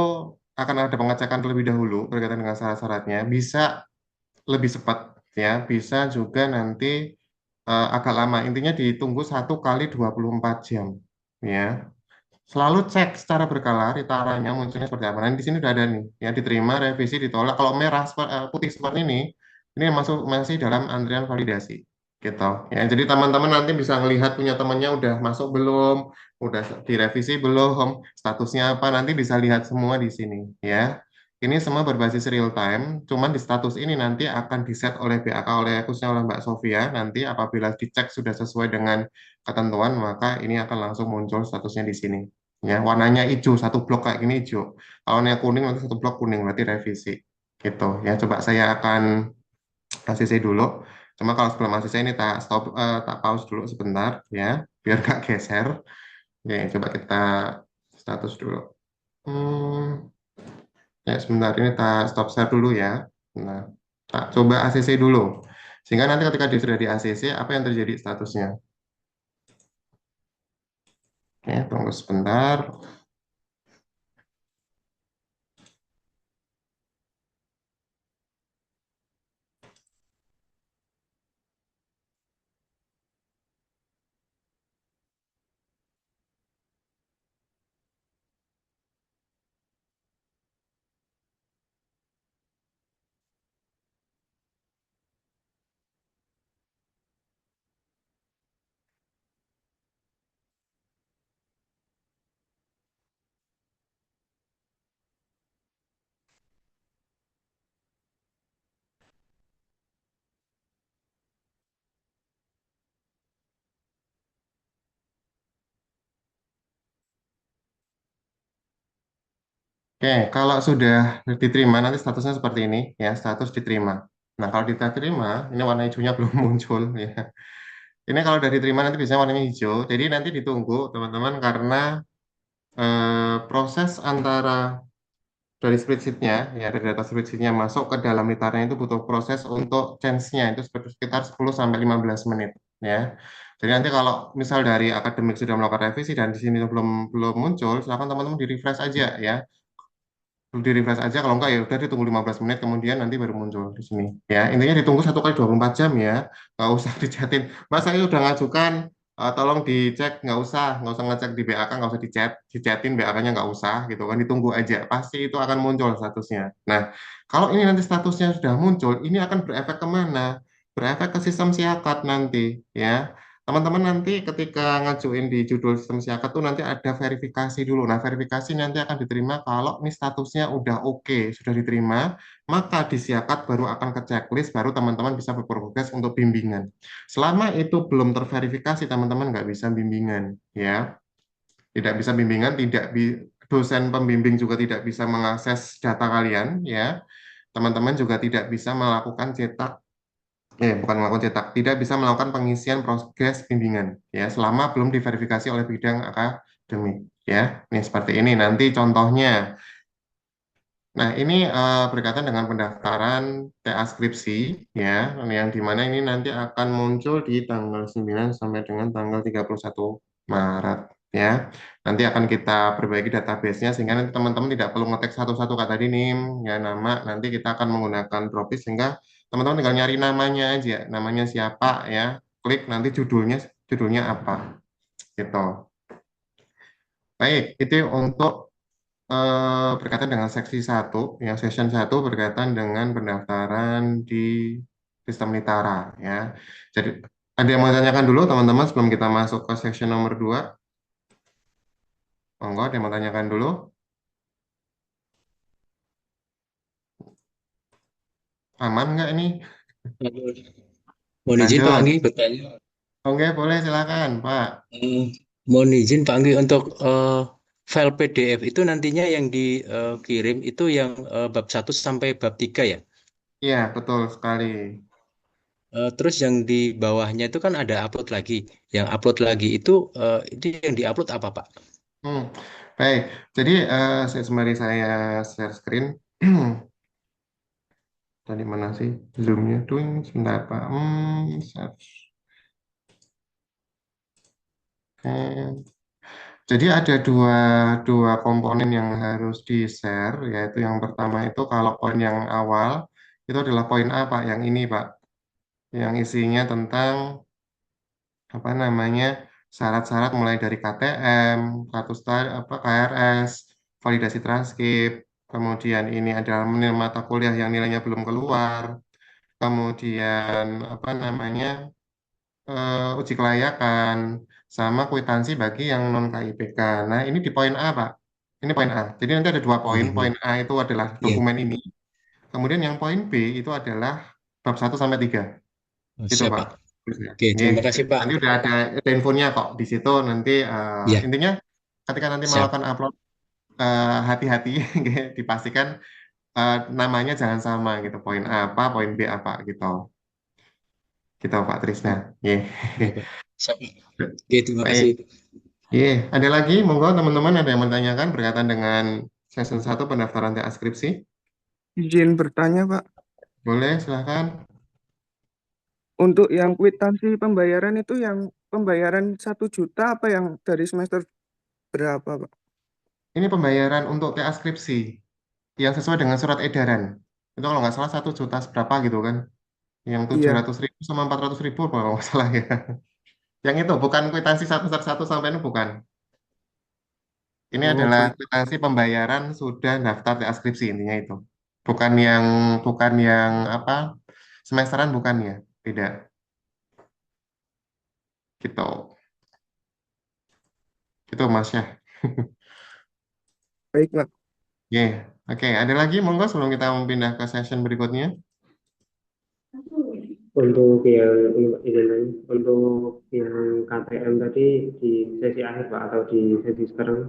akan ada pengecekan terlebih dahulu berkaitan dengan syarat-syaratnya, bisa lebih cepat ya, bisa juga nanti agak lama. Intinya ditunggu 1 kali 24 jam ya. Selalu cek secara berkala ritaranya munculnya seperti apa. Nah, di sini udah ada nih ya, diterima, revisi, ditolak. Kalau merah putih seperti ini masuk masih dalam antrian validasi gitu ya. Jadi teman-teman nanti bisa melihat punya temannya udah masuk belum, udah direvisi belum, statusnya apa, nanti bisa lihat semua di sini ya. Ini semua berbasis real time, cuman di status ini nanti akan di-set oleh BAK, oleh khususnya oleh Mbak Sofia. Nanti apabila dicek sudah sesuai dengan ketentuan, maka ini akan langsung muncul statusnya di sini. Ya, warnanya hijau, satu blok kayak gini hijau. Kalau warnanya kuning, nanti satu blok kuning, berarti revisi. Gitu. Ya, coba saya akan ACC dulu. Cuma kalau sebelum ACC ini tak stop, tak pause dulu sebentar, ya, biar gak geser. Oke, coba kita status dulu. Hmm. Ya, sebentar ini tak stop share dulu ya. Nah, tak coba ACC dulu. Sehingga nanti ketika dia sudah di ACC, apa yang terjadi statusnya? Oke, tunggu sebentar. Oke, kalau sudah diterima, nanti statusnya seperti ini ya, status diterima. Nah, kalau diterima, ini warna hijaunya belum muncul ya. Ini kalau sudah diterima nanti biasanya warnanya hijau. Jadi nanti ditunggu teman-teman karena proses antara dari spreadsheet-nya, ya dari data spreadsheet-nya masuk ke dalam liternya itu butuh proses untuk change-nya itu sekitar 10 sampai 15 menit ya. Jadi nanti kalau misal dari akademik sudah melakukan revisi dan di sini belum belum muncul, silakan teman-teman di-refresh aja ya, di refresh aja kalau enggak ya udah ditunggu 15 menit kemudian nanti baru muncul di sini ya intinya ditunggu 1 kali 24 jam ya nggak usah dicatin mas saya udah ngajukan tolong dicek nggak usah ngecek di BAK nggak usah dicatin BAK-nya nggak usah gitu kan ditunggu aja pasti itu akan muncul statusnya nah kalau ini nanti statusnya sudah muncul ini akan berefek kemana berefek ke sistem siakat nanti ya teman-teman nanti ketika ngajuin di judul sistem siakat tuh nanti ada verifikasi dulu. Nah, verifikasi nanti akan diterima kalau ini statusnya udah oke, sudah diterima, maka di siakat baru akan ke checklist, baru teman-teman bisa berprogres untuk bimbingan. Selama itu belum terverifikasi, teman-teman nggak bisa bimbingan, ya. Tidak bisa bimbingan, dosen pembimbing juga tidak bisa mengakses data kalian, ya. Teman-teman juga tidak bisa melakukan cetak bukan melakukan cetak, tidak bisa melakukan pengisian progres bimbingan ya selama belum diverifikasi oleh bidang akademik ya. Ini seperti ini nanti contohnya. Nah, ini berkaitan dengan pendaftaran TA skripsi ya, yang dimana ini nanti akan muncul di tanggal 9 sampai dengan tanggal 31 Maret ya. Nanti akan kita perbaiki database-nya sehingga nanti teman-teman tidak perlu ngetik satu-satu kata di NIM ya nama, nanti kita akan menggunakan Dropis sehingga teman-teman tinggal nyari namanya aja, namanya siapa ya, klik nanti judulnya apa gitu. Baik, itu untuk berkaitan dengan seksi satu, yang session satu berkaitan dengan pendaftaran di sistem Nitara ya. Jadi ada yang mau tanyakan dulu teman-teman sebelum kita masuk ke section nomor 2? Monggo, ada yang mau tanyakan dulu? Aman nggak ini? Mohon izin Pak Lanjut. Anggi bertanya. Oke, boleh silakan, Pak. Eh, Mohon izin Pak Anggi untuk file PDF itu nantinya yang dikirim itu yang bab 1 sampai bab 3 ya. Iya, betul sekali. Terus yang di bawahnya itu kan ada upload lagi. Yang upload lagi itu yang diupload apa Pak? Hmm, baik. Jadi sembari saya share screen. Tadi mana sih zoomnya? Tuing, sebentar, Pak. Share. Oke. Jadi ada dua komponen yang harus di-share, yaitu yang pertama itu kalau poin yang awal, itu adalah poin A, Pak, yang ini, Pak, yang isinya tentang, apa namanya, syarat-syarat mulai dari KTM, kartu KRS, validasi transkrip, kemudian ini adalah nilai mata kuliah yang nilainya belum keluar, kemudian, apa namanya, uji kelayakan, sama kwitansi bagi yang non KIPK. Nah, ini di poin A, Pak. Ini poin A. Jadi nanti ada 2 poin. Poin Mhm. A itu adalah Iya. dokumen ini. Kemudian yang poin B itu adalah bab 1 sampai 3. Oh, Itu siap, Pak. Pak. Terusnya. Oke, Nih, terima kasih, Pak. nanti udah ada infonya kok di situ. Nanti Ya, intinya ketika nanti siap. melakukan upload, hati-hati dipastikan namanya jangan sama gitu. Poin A apa, poin B apa gitu. Gitu Pak Trisna. Ye. Iya, Pak. Siap, Pak. Oke, terima Baik. kasih. Ye, ada lagi? Monggo teman-teman ada yang menanyakan berkaitan dengan season 1 pendaftaran TA skripsi? Izin bertanya, Pak. Boleh, silahkan. Untuk yang kwitansi pembayaran itu yang pembayaran 1 juta apa yang dari semester berapa, Pak? Ini pembayaran untuk TA skripsi yang sesuai dengan surat edaran. Itu kalau nggak salah 1 juta seberapa gitu kan. Yang tujuh Iya. ratus ribu sama 400 ribu kalau nggak salah ya. Yang itu bukan kwitansi satu sampai ini bukan. Ini Oh, adalah baik. kwitansi pembayaran sudah daftar TA skripsi intinya itu. Bukan yang apa semesteran bukan ya. Tidak gitu. Itu Mas ya. Baik, Pak. Oke, oke. Ada lagi monggo sebelum kita pindah ke session berikutnya. Untuk yang untuk yang KTM tadi di sesi akhir Pak atau di sesi sekarang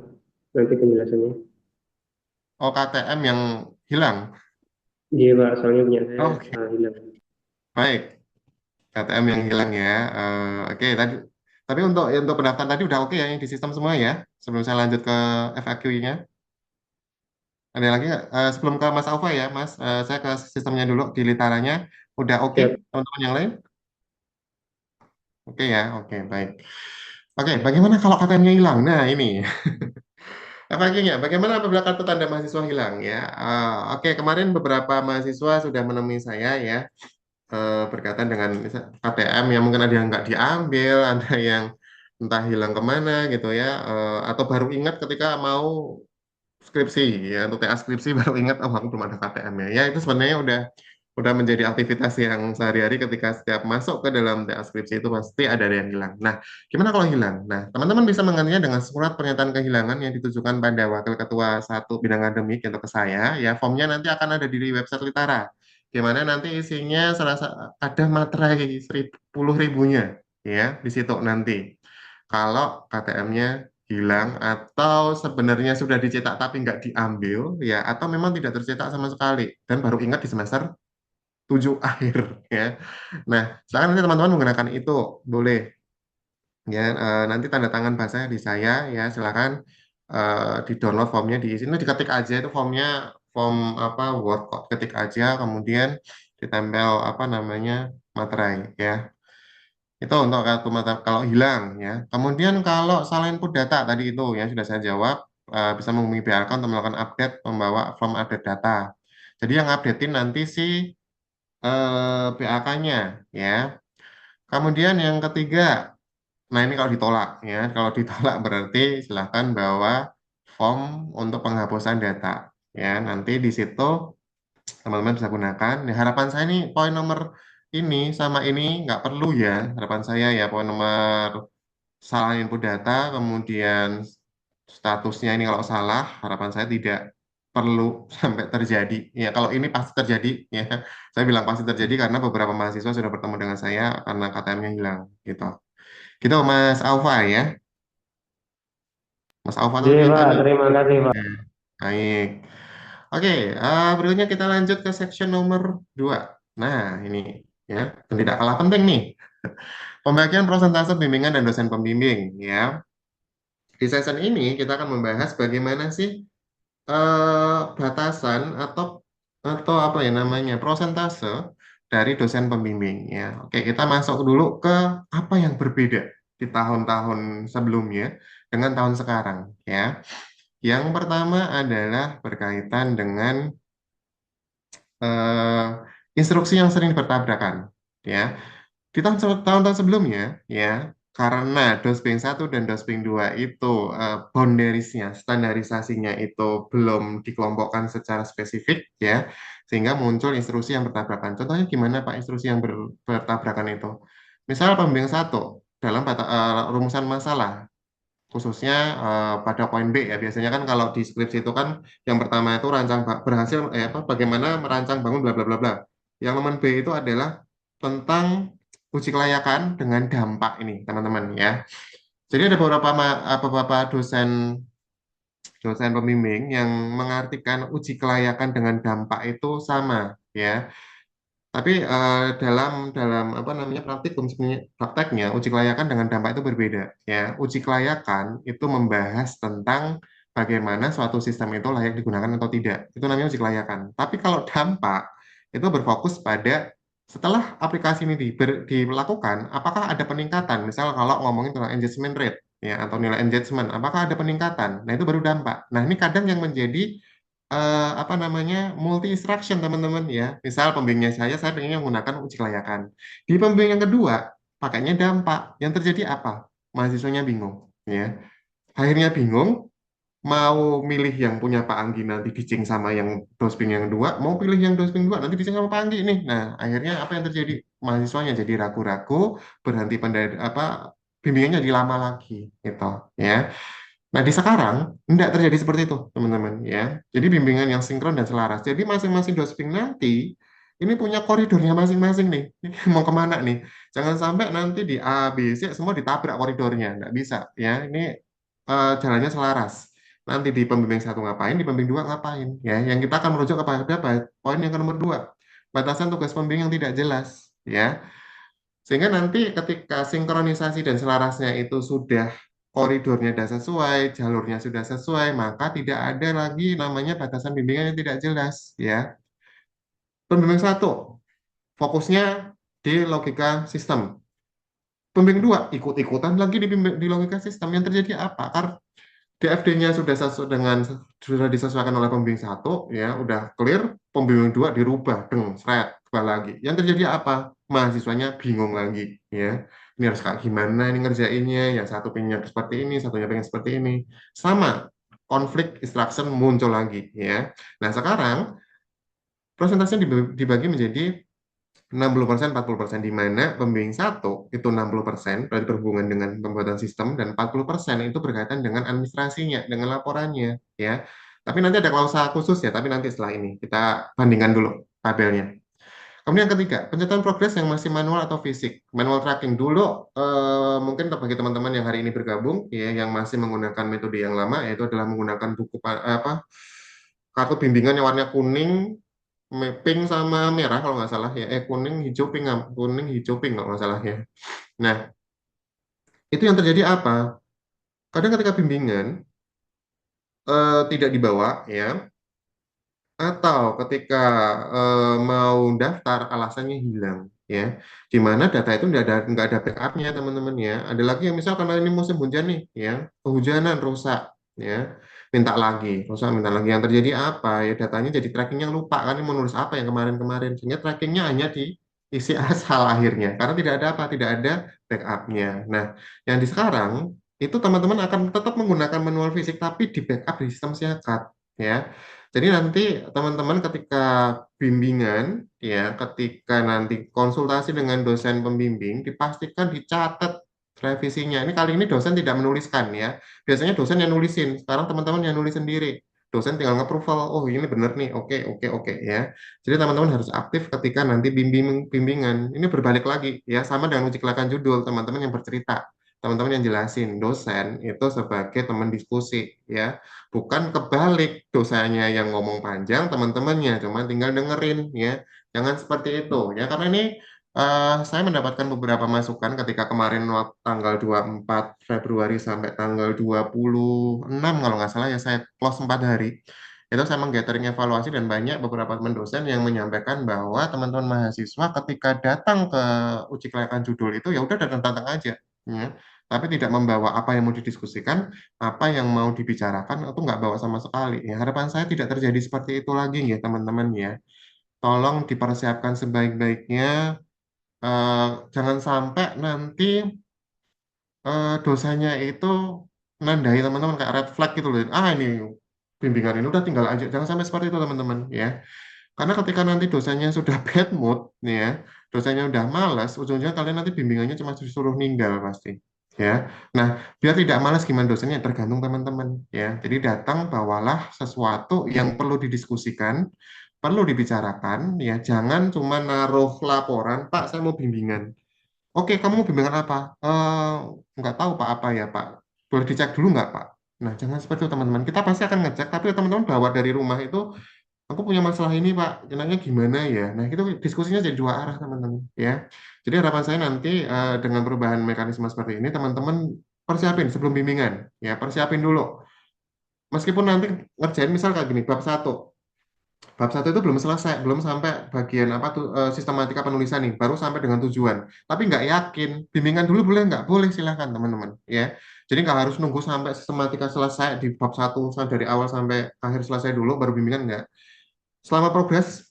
nanti penjelasannya. Oh, KTM yang hilang. Iya Pak, soalnya punya saya Oke, hilang. baik. KTM yang hilang ya. Oke, tapi untuk pendaftaran tadi udah oke ya yang di sistem semua ya. Sebelum saya lanjut ke FAQ-nya. Ada lagi nggak? Sebelum ke Mas Alfa ya, Mas. Saya ke sistemnya dulu di literanya. Udah oke, Siap. teman-teman yang lain? Oke ya, oke, baik. Oke, bagaimana kalau KTM-nya hilang? Nah, ini. FAQ-nya, bagaimana apabila kartu tanda mahasiswa hilang ya? Oke, kemarin beberapa mahasiswa sudah menemui saya ya, berkaitan dengan KTM yang mungkin ada yang nggak diambil, ada yang entah hilang kemana gitu ya, atau baru ingat ketika mau skripsi ya, untuk TA skripsi baru ingat oh aku belum ada KTM ya. Ya itu sebenarnya udah menjadi aktivitas yang sehari-hari ketika setiap masuk ke dalam TA skripsi itu pasti ada yang hilang. Nah, gimana kalau hilang? Nah, teman-teman bisa menggantinya dengan surat pernyataan kehilangan yang ditujukan pada Wakil Ketua 1 Bidang Akademik untuk ke saya. Ya, formnya nanti akan ada di website Litara. Gimana nanti isinya ada materai 10.000-nya ya di situ nanti. Kalau KTM-nya hilang atau sebenarnya sudah dicetak tapi nggak diambil ya atau memang tidak tercetak sama sekali dan baru ingat di semester 7 akhir ya. Nah, silakan nanti teman-teman menggunakan itu boleh ya, nanti tanda tangan basahnya di saya ya silakan, di-download formnya di sini diketik aja itu formnya form apa Word kok ketik aja kemudian ditempel apa namanya materai ya. Itu untuk kartu mata kalau hilang ya. Kemudian kalau salah input data tadi itu ya sudah saya jawab, bisa menghubungi BRK untuk melakukan update membawa form update data. Jadi yang updatein nanti si BAK-nya ya. Kemudian yang ketiga, nah ini kalau ditolak ya. Kalau ditolak berarti silahkan bawa form untuk penghapusan data ya. Nanti di situ teman-teman bisa gunakan. Ya, harapan saya nih poin nomor ini sama ini nggak perlu ya. Harapan saya ya poin nomor salah input data, kemudian statusnya ini kalau salah, harapan saya tidak perlu sampai terjadi. Ya, kalau ini pasti terjadi, ya. Saya bilang pasti terjadi karena beberapa mahasiswa sudah bertemu dengan saya karena KTM-nya hilang, gitu. Gitu, Mas Alfa ya. Mas Alfa tuh Iya di Pak, tadi. terima kasih Pak. Ya, baik. Oke, berikutnya kita lanjut ke section nomor 2. Nah, ini ya, dan tidak kalah penting nih. Pembagian prosentase bimbingan dan dosen pembimbing, ya. Di session ini kita akan membahas bagaimana sih batasan atau apa ya namanya prosentase dari dosen pembimbing ya. Oke, kita masuk dulu ke apa yang berbeda di tahun-tahun sebelumnya dengan tahun sekarang ya. Yang pertama adalah berkaitan dengan eh, instruksi yang sering bertabrakan ya. Di tahun-tahun sebelumnya, ya, karena Dosping 1 dan Dosping 2 itu boundariesnya, standarisasinya itu belum dikelompokkan secara spesifik, ya, sehingga muncul instruksi yang bertabrakan. Contohnya gimana Pak instruksi yang bertabrakan itu? Misal pembimbing 1 dalam rumusan masalah khususnya pada poin B ya. Biasanya kan kalau di skripsi itu kan yang pertama itu berhasil bagaimana merancang bangun bla bla bla bla. Yang nomor B itu adalah tentang uji kelayakan dengan dampak ini, teman-teman ya. Jadi ada beberapa dosen dosen pembimbing yang mengartikan uji kelayakan dengan dampak itu sama ya. Tapi dalam dalam apa namanya prakteknya uji kelayakan dengan dampak itu berbeda ya. Uji kelayakan itu membahas tentang bagaimana suatu sistem itu layak digunakan atau tidak. Itu namanya uji kelayakan. Tapi kalau dampak itu berfokus pada setelah aplikasi ini dilakukan, apakah ada peningkatan? Misal kalau ngomongin tentang engagement rate ya atau nilai engagement, apakah ada peningkatan? Nah, itu baru dampak. Nah, ini kadang yang menjadi apa namanya multi instruction teman-teman ya. Misal pembimbingnya saya pengen menggunakan uji kelayakan. Di pembimbing yang kedua pakainya dampak. Yang terjadi apa? Mahasiswanya bingung ya. Akhirnya bingung mau milih yang punya Pak Anggi nanti dicing sama yang dosping yang kedua, mau pilih yang dosping dua nanti dicing sama Pak Anggi nih. Nah, akhirnya apa yang terjadi? Mahasiswanya jadi ragu-ragu, berhenti bimbingannya jadi lama lagi gitu ya. Nah, di sekarang tidak terjadi seperti itu, teman-teman ya. Jadi bimbingan yang sinkron dan selaras. Jadi masing-masing dosping nanti ini punya koridornya masing-masing nih. Ini mau kemana nih? Jangan sampai nanti di A, B, C semua ditabrak koridornya. Nggak bisa ya. Ini jalannya selaras. Nanti di pembimbing satu ngapain, di pembimbing dua ngapain ya. Yang kita akan merujuk kepada poin yang ke nomor dua. Batasan tugas pembimbing yang tidak jelas ya. Sehingga nanti ketika sinkronisasi dan selarasnya itu sudah koridornya sudah sesuai, jalurnya sudah sesuai, maka tidak ada lagi namanya batasan bimbingan yang tidak jelas ya. Pembimbing satu fokusnya di logika sistem. Pembimbing dua ikut-ikutan lagi di logika sistem. Yang terjadi apa? Karena DFD-nya sudah disesuaikan oleh pembimbing satu, ya udah clear. Pembimbing dua dirubah, lagi. Yang terjadi apa? Mahasiswanya bingung lagi, ya. Ini harus kayak gimana ini ngerjainnya? Yang satu pengen seperti ini, satunya pengen seperti ini. Sama, konflik instruction muncul lagi, ya. Nah sekarang presentasinya dibagi menjadi 60%, 40%, di mana pembimbing satu itu 60% berarti berhubungan dengan pembuatan sistem, dan 40% itu berkaitan dengan administrasinya, dengan laporannya ya. Tapi nanti ada klausa khusus ya, tapi nanti setelah ini kita bandingkan dulu tabelnya. Kemudian yang ketiga, pencatatan progres yang masih manual atau fisik. Manual tracking dulu mungkin bagi teman-teman yang hari ini bergabung ya, yang masih menggunakan metode yang lama, yaitu adalah menggunakan buku kartu bimbingan yang warna kuning, pink sama merah kalau nggak salah ya, kuning hijau pink kalau nggak salah ya. Nah, itu yang terjadi apa? Kadang ketika bimbingan tidak dibawa ya, atau ketika mau daftar alasannya hilang ya, di mana data itu nggak ada backupnya teman-teman ya. Ada lagi yang misal karena ini musim hujan nih ya, kehujanan rusak ya, rusak minta lagi. Yang terjadi apa ya, datanya jadi trackingnya lupa kan, ini mau nulis apa yang kemarin-kemarin, sehingga trackingnya hanya diisi asal akhirnya karena tidak ada backupnya. Nah, yang di sekarang itu teman-teman akan tetap menggunakan manual fisik tapi di backup di sistem siakat ya. Jadi nanti teman-teman ketika bimbingan ya, ketika nanti konsultasi dengan dosen pembimbing, dipastikan dicatat revisinya. Ini kali ini dosen tidak menuliskan ya. Biasanya dosen yang nulisin, sekarang teman-teman yang nulis sendiri. Dosen tinggal nge-approval, oh ini benar nih, oke, oke, oke ya. Jadi teman-teman harus aktif ketika nanti bimbingan. Ini berbalik lagi ya, sama dengan uji kelayakan judul, teman-teman yang bercerita. Teman-teman yang jelasin, dosen itu sebagai teman diskusi ya, bukan kebalik, dosennya yang ngomong panjang, teman-temannya cuma tinggal dengerin ya. Jangan seperti itu ya, karena ini saya mendapatkan beberapa masukan ketika kemarin tanggal 24 Februari sampai tanggal 26 kalau nggak salah ya, saya close 4 hari. Itu saya menggathering evaluasi dan banyak beberapa teman dosen yang menyampaikan bahwa teman-teman mahasiswa ketika datang ke uji kelayakan judul itu ya udah datang-datang aja ya. Tapi tidak membawa apa yang mau didiskusikan, apa yang mau dibicarakan, itu nggak bawa sama sekali. Ya, harapan saya tidak terjadi seperti itu lagi ya teman-teman ya. Tolong dipersiapkan sebaik-baiknya. Jangan sampai nanti dosanya itu nandai teman-teman kayak red flag gitu loh. Ini bimbingan ini udah tinggal aja. Jangan sampai seperti itu teman-teman ya. Karena ketika nanti dosanya sudah bad mood nih ya, dosanya udah malas, ujung-ujungnya kalian nanti bimbingannya cuma disuruh ninggal pasti. ya. Nah, biar tidak malas gimana dosennya tergantung teman-teman ya. Jadi datang bawalah sesuatu yang perlu didiskusikan, perlu dibicarakan ya. Jangan cuma naruh laporan, Pak, saya mau bimbingan. Oke, kamu mau bimbingan apa? Nggak tahu Pak apa ya Pak. Boleh dicek dulu nggak Pak? Nah, jangan seperti itu teman-teman. Kita pasti akan ngecek, tapi teman-teman bawa dari rumah itu, aku punya masalah ini Pak, enaknya gimana ya? Nah, itu diskusinya jadi dua arah teman-teman ya. Jadi harapan saya nanti dengan perubahan mekanisme seperti ini, teman-teman persiapin sebelum bimbingan ya, persiapin dulu. Meskipun nanti ngerjain misal kayak gini, bab satu itu belum selesai, belum sampai bagian apa tuh sistematika penulisan nih, baru sampai dengan tujuan. Tapi nggak yakin, bimbingan dulu boleh nggak? Boleh silahkan teman-teman, ya. Jadi nggak harus nunggu sampai sistematika selesai di bab satu dari awal sampai akhir selesai dulu, baru bimbingan nggak. Selama progres,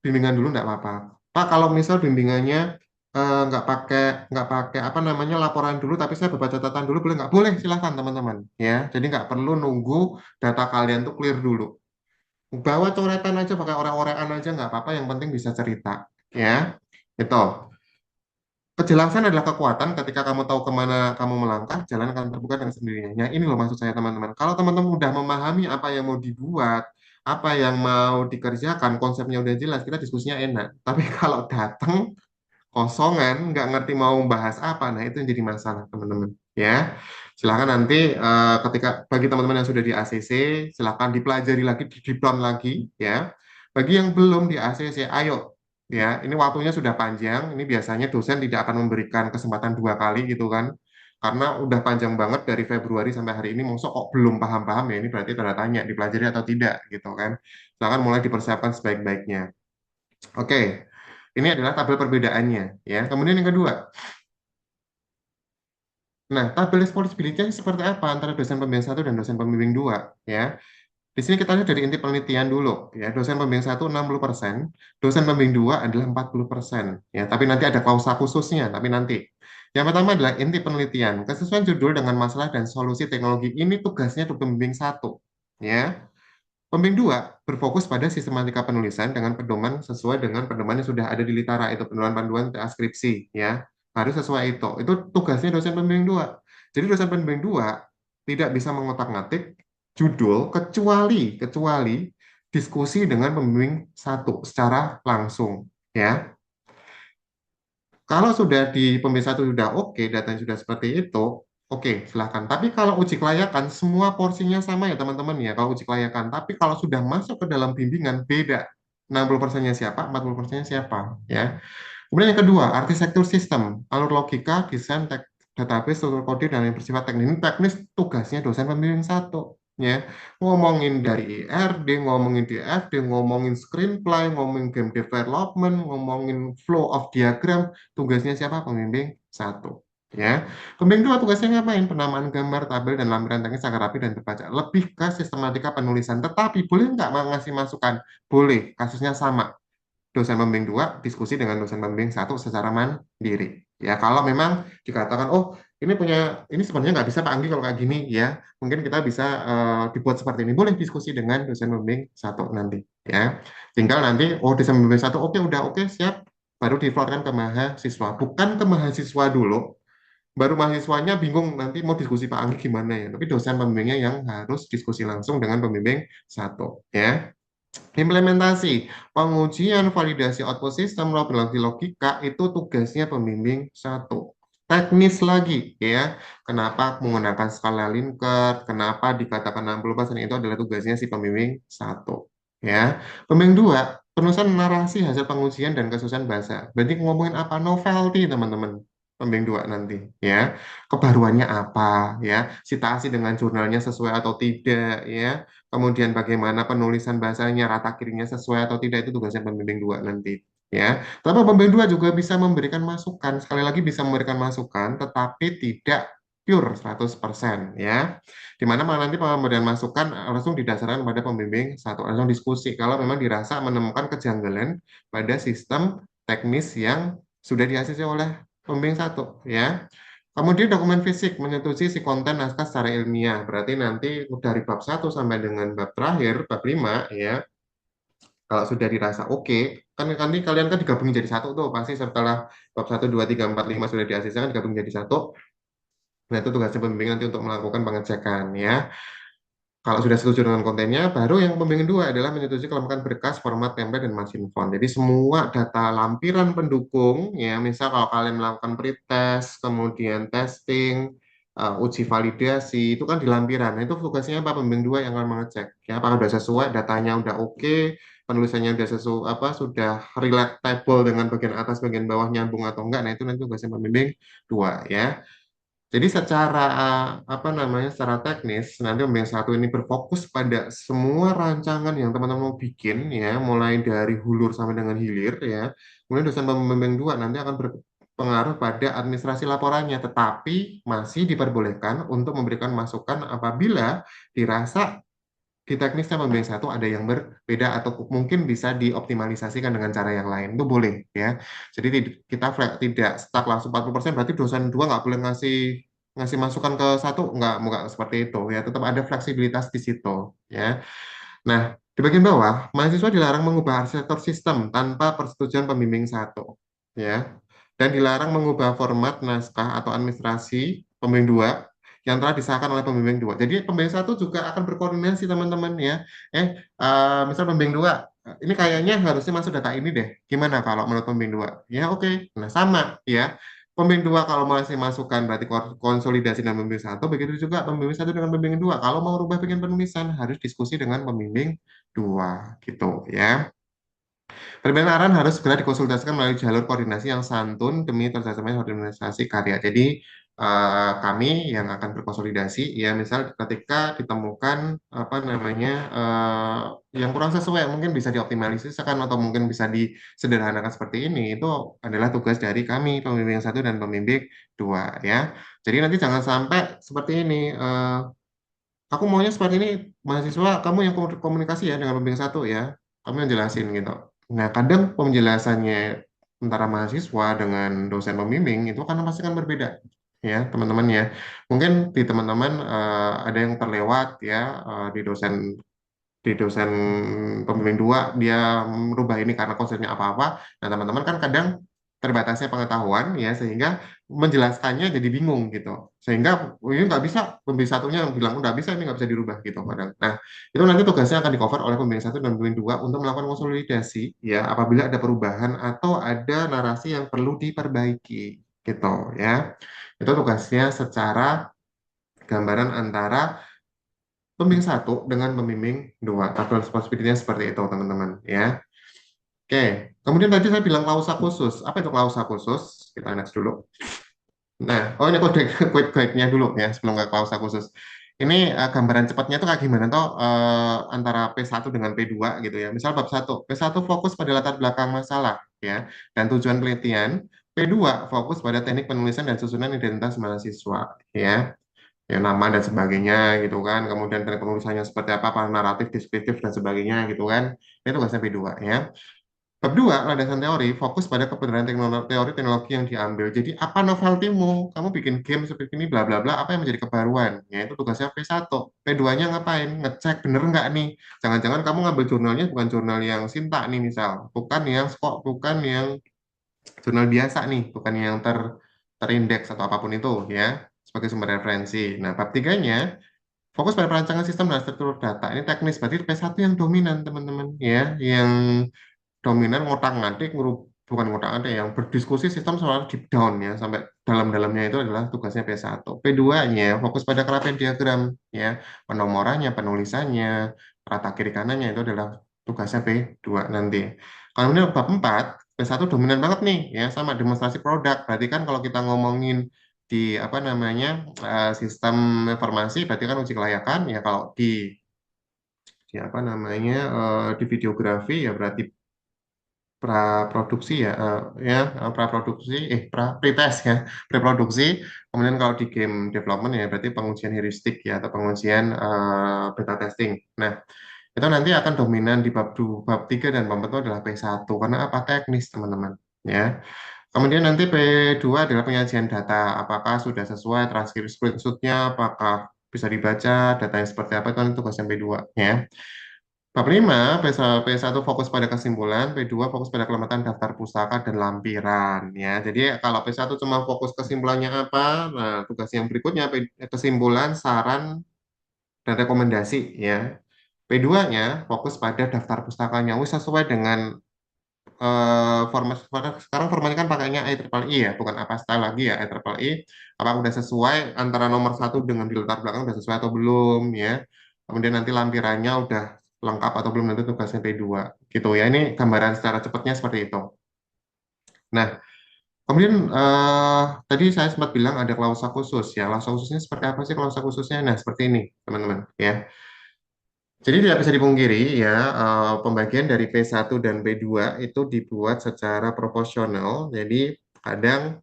bimbingan dulu nggak apa-apa. Pak, kalau misal bimbingannya nggak pakai apa namanya laporan dulu, tapi saya baca catatan dulu boleh nggak? Boleh silahkan teman-teman, ya. Jadi nggak perlu nunggu data kalian tuh clear dulu. Bawa coretan aja, pakai orek-orekan aja nggak apa-apa, yang penting bisa cerita. Ya, itu. Kejelasan adalah kekuatan. Ketika kamu tahu kemana kamu melangkah, jalan akan terbuka dengan sendirinya. Ya, ini loh maksud saya teman-teman. Kalau teman-teman udah memahami apa yang mau dibuat, apa yang mau dikerjakan, konsepnya udah jelas, kita diskusinya enak. Tapi kalau datang kosongan, nggak ngerti mau bahas apa, nah itu yang jadi masalah teman-teman. Ya, silakan nanti ketika bagi teman-teman yang sudah di ACC, silakan dipelajari lagi, di-down lagi, ya. Bagi yang belum di ACC, ayo, ya. Ini waktunya sudah panjang. Ini biasanya dosen tidak akan memberikan kesempatan 2 kali gitu kan, karena udah panjang banget dari Februari sampai hari ini. Masa kok belum paham-paham ya? Ini berarti tanda tanya, dipelajari atau tidak, gitu kan? Silakan mulai dipersiapkan sebaik-baiknya. Oke, ini adalah tabel perbedaannya, ya. Kemudian yang kedua, nah tabel responsibility seperti apa antara dosen pembimbing 1 dan dosen pembimbing 2, ya. Di sini kita lihat dari inti penelitian dulu, ya. Dosen pembimbing 1 60%, dosen pembimbing 2 adalah 40%, ya. Tapi nanti ada klausa khususnya, tapi nanti. Yang pertama adalah inti penelitian, kesesuaian judul dengan masalah dan solusi teknologi. Ini tugasnya untuk pembimbing 1, ya. Pembimbing 2 berfokus pada sistematika penulisan dengan pedoman sesuai dengan pedoman yang sudah ada di Litara, itu pedoman panduan transkripsi, ya. Harus sesuai itu. Itu tugasnya dosen pembimbing 2. Jadi dosen pembimbing 2 tidak bisa mengotak-ngatik judul kecuali kecuali diskusi dengan pembimbing 1 secara langsung, ya. Kalau sudah di pembimbing 1 sudah oke, datanya sudah seperti itu, oke, silahkan. Tapi kalau uji kelayakan, semua porsinya sama ya teman-teman ya, kalau uji kelayakan. Tapi kalau sudah masuk ke dalam bimbingan, beda. 60%-nya siapa, 40%-nya siapa, ya. Kemudian yang kedua, arsitektur sistem, alur logika, desain, database, struktur kode, dan yang bersifat teknis. Ini teknis tugasnya dosen pembimbing 1. Ya, ngomongin dari IRD, ngomongin DFD, ngomongin screenplay, ngomongin game development, ngomongin flow of diagram, tugasnya siapa? Pembimbing 1. Ya, pembimbing 2 tugasnya ngapain? Penamaan gambar, tabel, dan lampiran teknis agar rapi dan terbaca. Lebih ke sistematika penulisan. Tetapi boleh nggak ngasih masukan? Boleh, kasusnya sama, dosen pembimbing 2 diskusi dengan dosen pembimbing 1 secara mandiri. Ya, kalau memang dikatakan, oh ini sebenarnya nggak bisa Pak Anggi kalau kayak gini, ya mungkin kita bisa dibuat seperti ini. Boleh diskusi dengan dosen pembimbing 1 nanti. Ya, tinggal nanti, oh dosen pembimbing 1, oke udah oke siap, baru difloorkan ke mahasiswa. Bukan ke mahasiswa dulu, baru mahasiswanya bingung nanti mau diskusi Pak Anggi gimana ya. Tapi dosen pembimbingnya yang harus diskusi langsung dengan pembimbing 1. Ya. Implementasi, pengujian, validasi output sistem, logika itu tugasnya pembimbing 1. Teknis lagi, ya. Kenapa menggunakan skala Likert? Kenapa dikatakan 60% itu adalah tugasnya si pembimbing 1. Ya. Pembimbing 2, penulisan narasi hasil pengujian dan kesusahan bahasa. Berarti ngomongin apa? Novelty, teman-teman. Pembimbing 2 nanti, ya. Kebaruannya apa, ya. Citasi dengan jurnalnya sesuai atau tidak, ya. Kemudian bagaimana penulisan bahasanya, rata kirinya sesuai atau tidak, itu tugasnya pembimbing 2 nanti, ya. Tapi pembimbing 2 juga bisa memberikan masukan, sekali lagi bisa memberikan masukan, tetapi tidak pure 100%, ya. Dimana nanti pemberian masukan langsung didasarkan pada pembimbing 1, langsung diskusi kalau memang dirasa menemukan kejanggalan pada sistem teknis yang sudah diasisi oleh pembimbing 1, ya. Kemudian dokumen fisik menyetujui si konten naskah secara ilmiah. Berarti nanti dari bab 1 sampai dengan bab terakhir, bab 5, ya. Kalau sudah dirasa oke, kan nanti kalian kan digabung jadi satu tuh. Pasti setelah bab 1, 2, 3, 4, 5 sudah di ACC kan digabung jadi satu. Nah, itu tugasnya pembimbing nanti untuk melakukan pengecekan ya. Kalau sudah setuju dengan kontennya, baru yang pembimbing dua adalah menyetujui kelengkapan berkas, format, template, dan margin font. Jadi semua data lampiran pendukung, ya, misal kalau kalian melakukan pretest, kemudian testing, uji validasi, itu kan di lampiran. Nah, itu tugasnya apa? Pembimbing dua yang akan mengecek. Ya, apakah sudah sesuai, datanya udah oke, penulisannya udah sesuai, apa, sudah relatable dengan bagian atas, bagian bawah nyambung atau enggak. Nah, itu nanti tugasnya pembimbing dua, ya. Jadi secara apa namanya, secara teknis nanti pembimbing satu ini berfokus pada semua rancangan yang teman-teman mau bikin ya, mulai dari hulur sampai dengan hilir ya. Kemudian dosen pembimbing dua nanti akan berpengaruh pada administrasi laporannya, tetapi masih diperbolehkan untuk memberikan masukan apabila dirasa di teknisnya pembimbing satu ada yang berbeda atau mungkin bisa dioptimalisasikan dengan cara yang lain, itu boleh ya. Jadi kita tidak stuck langsung 40%, berarti dosen dua nggak boleh ngasih ngasih masukan ke satu, nggak seperti itu ya, tetap ada fleksibilitas di situ ya. Nah, di bagian bawah mahasiswa dilarang mengubah arsitektur sistem tanpa persetujuan pembimbing satu ya, dan dilarang mengubah format naskah atau administrasi pembimbing dua yang telah disahkan oleh pembimbing dua. Jadi pembimbing satu juga akan berkoordinasi teman-teman ya. Misal pembimbing dua, ini kayaknya harusnya masuk data ini deh. Gimana kalau menurut pembimbing dua? Ya oke. Nah sama ya. Pembimbing dua kalau masih masukan berarti konsolidasi dengan pembimbing satu. Begitu juga pembimbing satu dengan pembimbing dua. Kalau mau rubah bagian penulisan harus diskusi dengan pembimbing dua gitu ya. Perbedaan arahan harus segera dikonsultasikan melalui jalur koordinasi yang santun demi tercapainya organisasi karya. Jadi kami yang akan berkonsolidasi, ya misal ketika ditemukan apa namanya yang kurang sesuai, mungkin bisa dioptimalisasikan atau mungkin bisa disederhanakan seperti ini, itu adalah tugas dari kami pembimbing satu dan pembimbing dua ya. Jadi nanti jangan sampai seperti ini. Aku maunya seperti ini, mahasiswa kamu yang komunikasi ya dengan pembimbing satu ya, kamu yang jelasin gitu. Nah, kadang penjelasannya antara mahasiswa dengan dosen pembimbing itu kan pasti kan berbeda ya, teman-teman ya. Mungkin di teman-teman ada yang terlewat ya, di dosen pembimbing dua dia merubah ini karena konsepnya apa-apa. Nah, teman-teman kan kadang terbatasnya pengetahuan ya, sehingga menjelaskannya jadi bingung gitu. Sehingga ini nggak bisa, pembimbing satunya yang bilang nggak bisa, ini nggak bisa dirubah gitu kadang. Nah, itu nanti tugasnya akan di cover oleh pembimbing satu dan pembimbing dua untuk melakukan konsolidasi ya apabila ada perubahan atau ada narasi yang perlu diperbaiki gitu ya. Itu tugasnya secara gambaran antara pembimbing satu dengan pembimbing dua. Aturan responsibility-nya seperti itu, teman-teman ya. Oke, kemudian tadi saya bilang klausa khusus. Apa itu klausa khusus? Kita next dulu. Nah, ini kode quick guide-nya dulu ya sebelum ke klausa khusus. Ini gambaran cepatnya itu kayak gimana toh antara P1 dengan P2 gitu ya. Misal bab 1, P1 fokus pada latar belakang masalah ya dan tujuan penelitian. P2 fokus pada teknik penulisan dan susunan identitas mahasiswa ya. Ya nama dan sebagainya gitu kan, kemudian dari penulisannya seperti apa naratif, deskriptif dan sebagainya gitu kan, itu tugasnya P2 ya. Bab 2 landasan teori, fokus pada kebenaran teori teknologi yang diambil. Jadi apa novelty-mu, kamu bikin game seperti ini bla bla bla, apa yang menjadi kebaruan, ya itu tugasnya P1. P2-nya ngapain, ngecek bener nggak nih, jangan-jangan kamu ngambil jurnalnya bukan jurnal yang Sinta nih misal, bukan yang Skok, bukan yang jurnal biasa nih, bukan yang terindeks atau apapun itu ya, sebagai sumber referensi. Nah, bab tiganya fokus pada perancangan sistem dan struktur data. Ini teknis, berarti P1 yang dominan teman-teman ya, yang dominan ngotak-ngatik, bukan ngotak-ngatik, yang berdiskusi sistem soal deep down ya, sampai dalam-dalamnya itu adalah tugasnya P1. P2-nya fokus pada kerapian diagram ya, penomorannya, penulisannya, rata kiri kanannya itu adalah tugasnya P2 nanti. Kemudian bab 4, P1 dominan banget nih ya, sama demonstrasi produk. Berarti kan kalau kita ngomongin di apa namanya sistem informasi, berarti kan uji kelayakan ya, kalau di apa namanya di videografi ya berarti praproduksi ya, praproduksi, pretest ya, preproduksi. Kemudian kalau di game development ya berarti pengujian heuristik ya atau pengujian beta testing. Nah, itu nanti akan dominan di bab 3 dan bab 4 itu adalah P1 karena apa, teknis teman-teman ya. Kemudian nanti P2 adalah penyajian data, apakah sudah sesuai transkrip screenshot-nya, apakah bisa dibaca, datanya seperti apa, itu nanti tugasnya P2 ya. Bab 5, P1 fokus pada kesimpulan, P2 fokus pada kelembatan daftar pustaka dan lampiran. Ya, jadi kalau P1 cuma fokus kesimpulannya apa, nah tugas yang berikutnya kesimpulan, saran, dan rekomendasi. Ya, P2-nya fokus pada daftar pustakanya. Wih, sesuai dengan format sekarang formatnya kan pakainya IEEE ya, bukan apa style lagi ya IEEE. Apa udah sesuai antara nomor satu dengan di latar belakang udah sesuai atau belum ya? Kemudian nanti lampirannya udah lengkap atau belum nanti tugasnya P2 gitu ya. Ini gambaran secara cepatnya seperti itu. Nah, kemudian tadi saya sempat bilang ada klausa khusus ya. Klausa khususnya seperti apa sih klausa khususnya? Nah, seperti ini teman-teman ya. Jadi tidak bisa dipungkiri ya, pembagian dari P1 dan P2 itu dibuat secara proporsional. Jadi kadang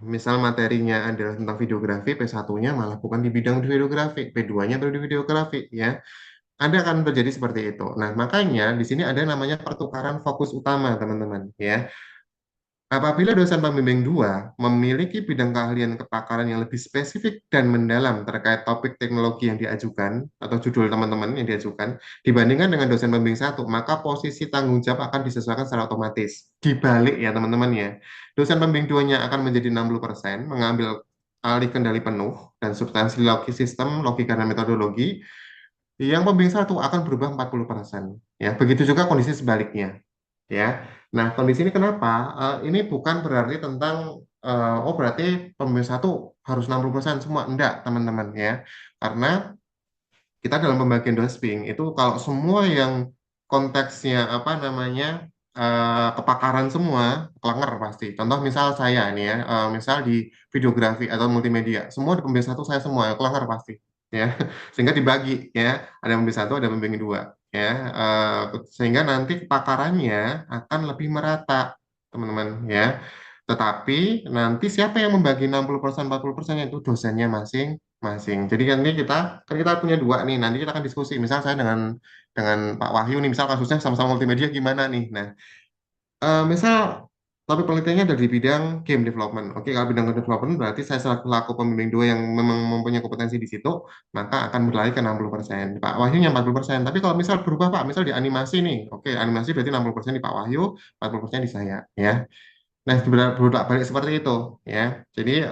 misal materinya adalah tentang videografi, P1-nya malah bukan di bidang videografi, P2-nya baru di videografi ya. Ada akan terjadi seperti itu. Nah, makanya di sini ada namanya pertukaran fokus utama, teman-teman ya. Apabila dosen pembimbing 2 memiliki bidang keahlian kepakaran yang lebih spesifik dan mendalam terkait topik teknologi yang diajukan atau judul teman-teman yang diajukan dibandingkan dengan dosen pembimbing 1, maka posisi tanggung jawab akan disesuaikan secara otomatis. Dibalik ya teman-teman ya. Dosen pembimbing 2-nya akan menjadi 60%, mengambil alih kendali penuh dan substansi sistem, logika dan metodologi. Yang pembimbing 1 akan berubah 40%. Ya, begitu juga kondisi sebaliknya ya. Nah, kondisi ini kenapa? Ini bukan berarti tentang oh berarti pembimbing 1 harus 60% semua. Enggak, teman-teman ya. Karena kita dalam pembagian dosping itu kalau semua yang konteksnya apa namanya kepakaran semua kelenger pasti. Contoh misal saya ini ya, misal di videografi atau multimedia, semua di pembimbing 1 saya semua kelenger pasti ya. Sehingga dibagi ya, ada pembimbing 1 ada pembimbing 2 ya. Sehingga nanti kepakarannya akan lebih merata teman-teman ya. Tetapi nanti siapa yang membagi 60% 40% itu dosennya masing-masing. Jadi nanti kita punya dua nih. Nanti kita akan diskusi. Misal saya dengan Pak Wahyu nih, misal kasusnya sama-sama multimedia gimana nih. Nah, misal topik penelitiannya ada di bidang game development. Oke, kalau bidang game development berarti saya selaku pembimbing 2 yang memang mempunyai kompetensi di situ, maka akan berlari ke 60%. Pak Wahyu yang 40%. Tapi kalau misal berubah Pak, misal di animasi nih. Oke, animasi berarti 60% di Pak Wahyu, 40% di saya ya. Nah, bolak-balik seperti itu ya. Jadi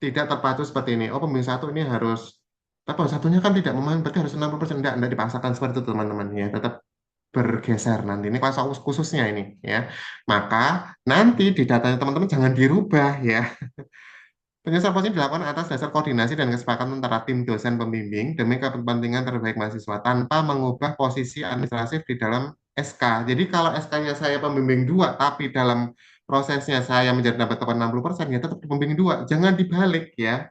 tidak terpacu seperti ini. Oh, pembimbing 1 ini harus, tapi pembimbing 1-nya kan tidak memahami, berarti harus 60%. Enggak dipaksakan seperti itu teman-teman ya. Tetap bergeser nanti. Ini kelas khususnya ini ya. Maka nanti di datanya teman-teman jangan dirubah ya. Penyelesaian posisi dilakukan atas dasar koordinasi dan kesepakatan antara tim dosen pembimbing demi kepentingan terbaik mahasiswa tanpa mengubah posisi administratif di dalam SK. Jadi kalau SK-nya saya pembimbing 2, tapi dalam prosesnya saya menjadi dapat 60%, ya tetap di pembimbing 2. Jangan dibalik ya.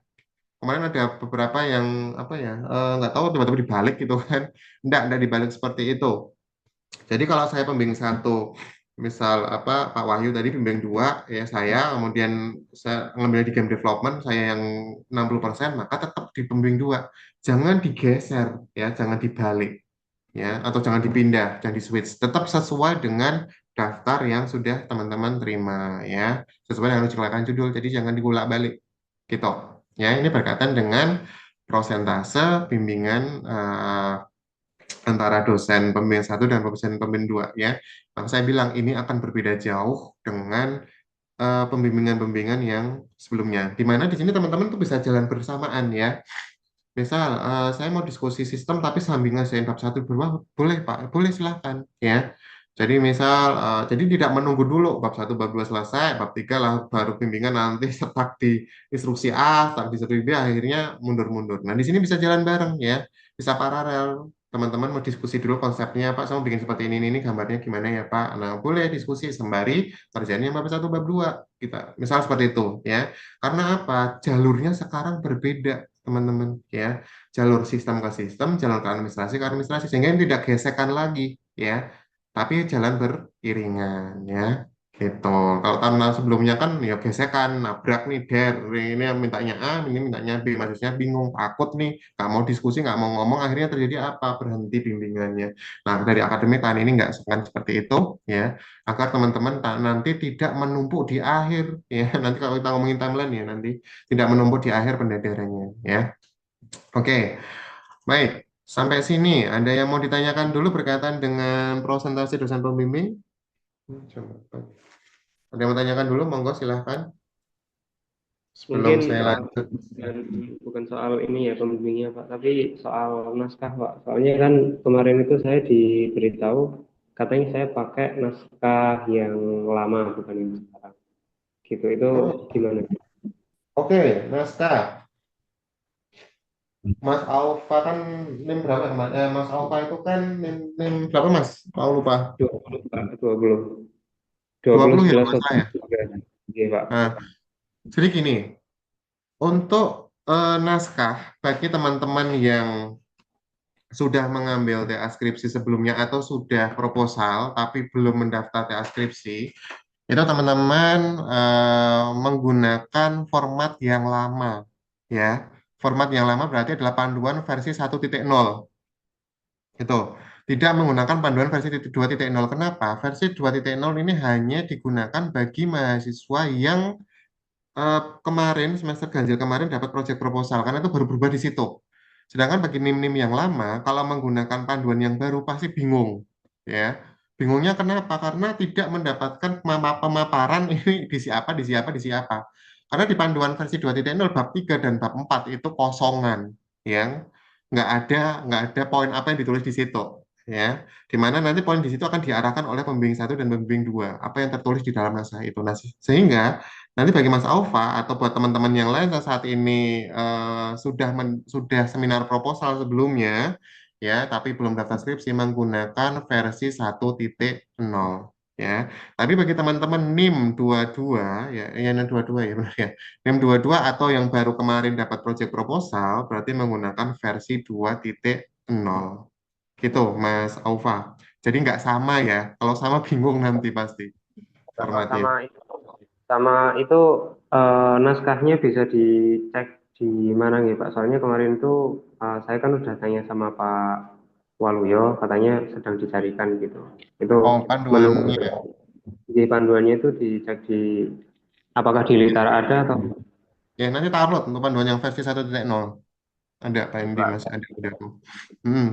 Kemarin ada beberapa yang apa ya, nggak tahu tiba-tiba dibalik gitu kan. Enggak dibalik seperti itu. Jadi kalau saya pembimbing 1, misal apa Pak Wahyu tadi pembimbing 2, ya saya, kemudian saya ngambil di game development, saya yang 60%, maka tetap di pembimbing 2. Jangan digeser, ya, jangan dibalik, ya, atau jangan dipindah, jangan di-switch. Tetap sesuai dengan daftar yang sudah teman-teman terima, ya. Sesuai dengan ujian judul, jadi jangan digolak-balik. Gitu. Ya, ini berkaitan dengan prosentase bimbingan antara dosen pembimbing 1 dan dosen pembimbing 2 ya. Maka saya bilang ini akan berbeda jauh dengan pembimbingan-pembimbingan yang sebelumnya. Di mana di sini teman-teman tuh bisa jalan bersamaan ya. Misal saya mau diskusi sistem tapi sambil ngerjain bab 1 bawah, boleh Pak, boleh silahkan ya. Jadi misal jadi tidak menunggu dulu bab 1 bab 2 selesai, bab 3 lah baru bimbingan nanti stuck di instruksi A, stuck di instruksi B akhirnya mundur-mundur. Nah, di sini bisa jalan bareng ya. Bisa paralel. Teman-teman mau diskusi dulu konsepnya Pak, saya mau bikin seperti ini gambarnya gimana ya Pak. Nah, boleh diskusi sembari kerjanya bab 1 bab 2 kita. Misal seperti itu ya. Karena apa? Jalurnya sekarang berbeda teman-teman ya, jalur sistem ke sistem, jalur ke administrasi sehingga ini tidak gesekan lagi ya, tapi jalan beriringan ya gitu. Kalau tahun sebelumnya kan ya gesekan, nabrak nih ini yang mintanya A, ini mintanya B, maksudnya bingung, takut nih, nggak mau diskusi, nggak mau ngomong, akhirnya terjadi apa, berhenti bimbingannya. Nah, dari akademik tahun ini nggak akan seperti itu ya, agar teman-teman nanti tidak menumpuk di akhir ya. Nanti kalau kita ngomongin timeline ya, nanti tidak menumpuk di akhir pendadarannya ya. Oke, baik. Sampai sini, ada yang mau ditanyakan dulu berkaitan dengan presentasi dosen pembimbing? Coba. Ada yang mau tanyakan dulu, monggo silahkan. Sebelum Mungkin saya lanjut. bukan soal ini ya pembimbingnya Pak, tapi soal naskah Pak. Soalnya kan kemarin itu saya diberitahu katanya saya pakai naskah yang lama bukan yang sekarang. Gitu itu Oh, gimana? oke, naskah. Mas Alfa kan NIM berapa kemarin? Mas Alfa itu kan NIM berapa Mas? Mau lupa. 20 Pak, 20. 20 20 ya 11 kalau nggak salah ya. 11. Oke Pak. Nah, jadi gini, untuk naskah bagi teman-teman yang sudah mengambil TA skripsi sebelumnya atau sudah proposal tapi belum mendaftar TA skripsi, itu teman-teman menggunakan format yang lama, ya. Format yang lama berarti adalah panduan versi 1.0. Itu tidak menggunakan panduan versi 2.0. Kenapa? Versi 2.0 ini hanya digunakan bagi mahasiswa yang kemarin semester ganjil kemarin dapat proyek proposal karena itu baru berubah di situ. Sedangkan bagi NIM-NIM yang lama, kalau menggunakan panduan yang baru pasti bingung, ya. Bingungnya kenapa? Karena tidak mendapatkan pemaparan ini di siapa, di siapa, di siapa. Karena di panduan versi 2.0 bab 3 dan bab 4 itu kosongan, yang nggak ada poin apa yang ditulis di situ, ya. Di mana nanti poin di situ akan diarahkan oleh pembimbing 1 dan pembimbing 2, apa yang tertulis di dalam naskah itu. Nah, sehingga nanti bagi Mas Aufa atau buat teman-teman yang lain yang saat ini sudah seminar proposal sebelumnya, ya, tapi belum daftar skripsi menggunakan versi 1.0, ya. Tapi bagi teman-teman NIM 22, ya, NIM 22 ya benar ya. NIM 22 atau yang baru kemarin dapat proyek proposal berarti menggunakan versi 2.0. Gitu, Mas Aufa. Jadi nggak sama ya. Kalau sama bingung nanti pasti Enggak, Pak, formatnya. sama itu naskahnya bisa dicek di mana nih Pak? Soalnya kemarin itu saya kan udah tanya sama Pak Waluyo, katanya sedang dicarikan gitu. Itu Oh, panduannya. menunggu di panduannya itu dicek di apakah di Litara ada atau Ya, nanti tak upload untuk panduan yang versi 1.0. Ada Pak Endi, Pak. masih ada udah.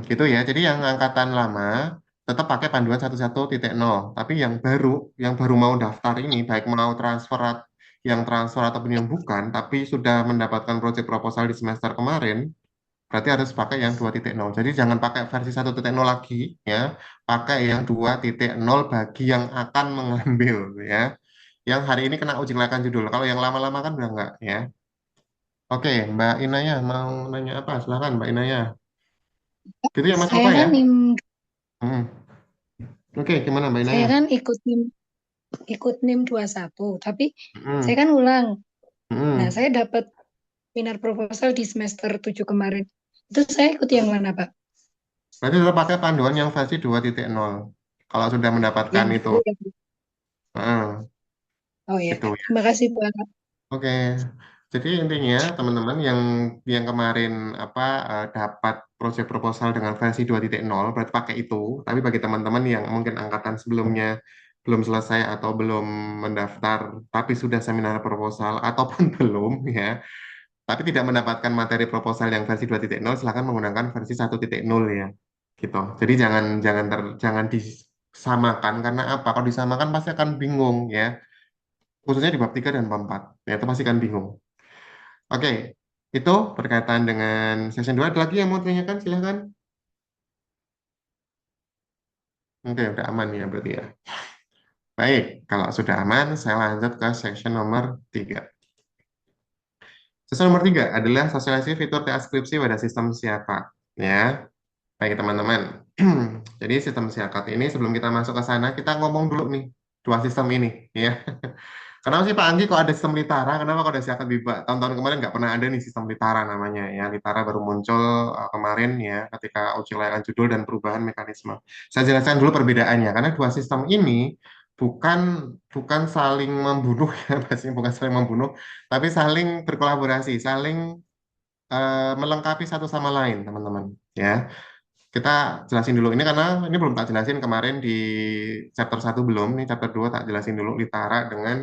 Gitu ya. Jadi yang angkatan lama tetap pakai panduan 1.0. Tapi yang baru mau daftar ini, baik mau yang transfer ataupun yang bukan, tapi sudah mendapatkan proyek proposal di semester kemarin, berarti harus pakai yang 2.0. Jadi jangan pakai versi 1.0 lagi, ya. Pakai yang 2.0 bagi yang akan mengambil, ya. Yang hari ini kena uji layakan judul. Kalau yang lama-lama kan udah enggak, ya. Oke, Mbak Inaya mau nanya apa? Silahkan Mbak Inaya. Gitu ya Mas Saya Alfa ya? kan nim, Hmm. Oke, gimana Mbak saya Inaya? kan ikut nim 21, tapi saya Hmm. kan ulang. Nah, Hmm. saya dapat minat proposal di semester 7 kemarin. Itu saya ikut yang mana, Pak? Berarti tetap pakai panduan yang versi 2.0. Kalau sudah mendapatkan Yang itu. baru ya. Heeh, Oh ya, gitu ya. terima kasih, Pak. Oke. Jadi intinya teman-teman yang kemarin dapat proyek proposal dengan versi 2.0 berarti pakai itu. Tapi bagi teman-teman yang mungkin angkatan sebelumnya belum selesai atau belum mendaftar tapi sudah seminar proposal ataupun belum, ya, tapi tidak mendapatkan materi proposal yang versi 2.0, silakan menggunakan versi 1.0 ya. Gitu. Jadi jangan jangan jangan disamakan karena apa? Kalau disamakan pasti akan bingung ya. Khususnya di bab 3 dan bab 4. Ya, itu pasti akan bingung. Oke. Itu berkaitan dengan session 2. Ada lagi yang mau tanyakan? Silahkan. Oke, udah aman ya berarti ya. Baik, kalau sudah aman, saya lanjut ke session nomor 3. Session nomor 3 adalah sosialisasi fitur TA skripsi pada sistem siakat. Ya. Baik teman-teman, jadi sistem siakat ini sebelum kita masuk ke sana, kita ngomong dulu nih, dua sistem ini, ya. Kenapa sih Pak Anggi kok ada sistem Litara? Kenapa kok ada siakat Biba? Tahun-tahun kemarin nggak pernah ada nih sistem Litara namanya, ya. Litara baru muncul kemarin ya, ketika uji layakan judul dan perubahan mekanisme. Saya jelaskan dulu perbedaannya, karena dua sistem ini bukan bukan saling membunuh, ya, pastinya bukan saling membunuh, tapi saling berkolaborasi, saling melengkapi satu sama lain, teman-teman, ya. Kita jelasin dulu ini karena ini belum tak jelasin kemarin di chapter 1 belum, nih chapter 2 tak jelasin dulu Litara dengan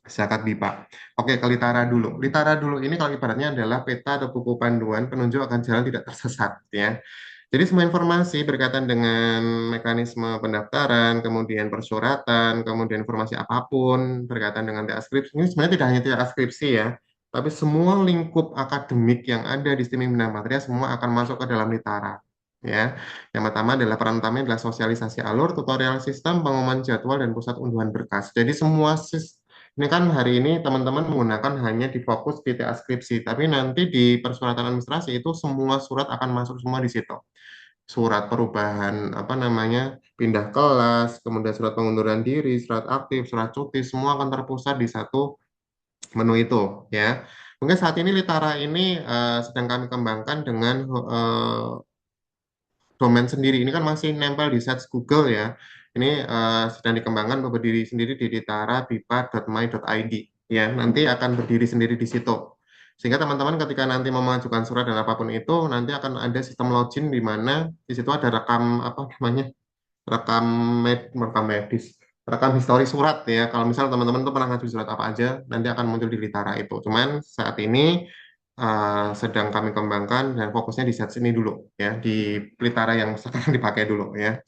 Zakat BIPA. Oke, ke Litara dulu. Litara dulu ini kalau ibaratnya adalah peta atau buku panduan penunjuk akan jalan tidak tersesat ya. Jadi semua informasi berkaitan dengan mekanisme pendaftaran, kemudian persyaratan, kemudian informasi apapun berkaitan dengan TA skripsi, ini sebenarnya tidak hanya TA skripsi ya, tapi semua lingkup akademik yang ada di STIM Bina Matria semua akan masuk ke dalam Litara. Ya, yang pertama adalah peran utamanya adalah sosialisasi alur, tutorial sistem, pengumuman jadwal, dan pusat unduhan berkas. Jadi semua ini kan hari ini teman-teman menggunakan hanya di fokus di TA skripsi, tapi nanti di persyaratan administrasi itu semua surat akan masuk semua di situ. Surat perubahan apa namanya pindah kelas, kemudian surat pengunduran diri, surat aktif, surat cuti, semua akan terpusat di satu menu itu ya. Mungkin saat ini Litara ini sedang kami kembangkan dengan domain sendiri. Ini kan masih nempel di search Google ya. Ini sedang dikembangkan untuk berdiri sendiri di litara.bipa.my.id ya. Nanti akan berdiri sendiri di situ. Sehingga teman-teman ketika nanti mau mengajukan surat dan apapun itu, nanti akan ada sistem login di mana di situ ada rekam apa namanya rekam rekam medis, rekam histori surat ya. Kalau misal teman-teman tuh pernah ngajuin surat apa aja, nanti akan muncul di Litara itu. Cuman saat ini sedang kami kembangkan dan fokusnya di set ini dulu ya, di Litara yang sekarang dipakai dulu ya.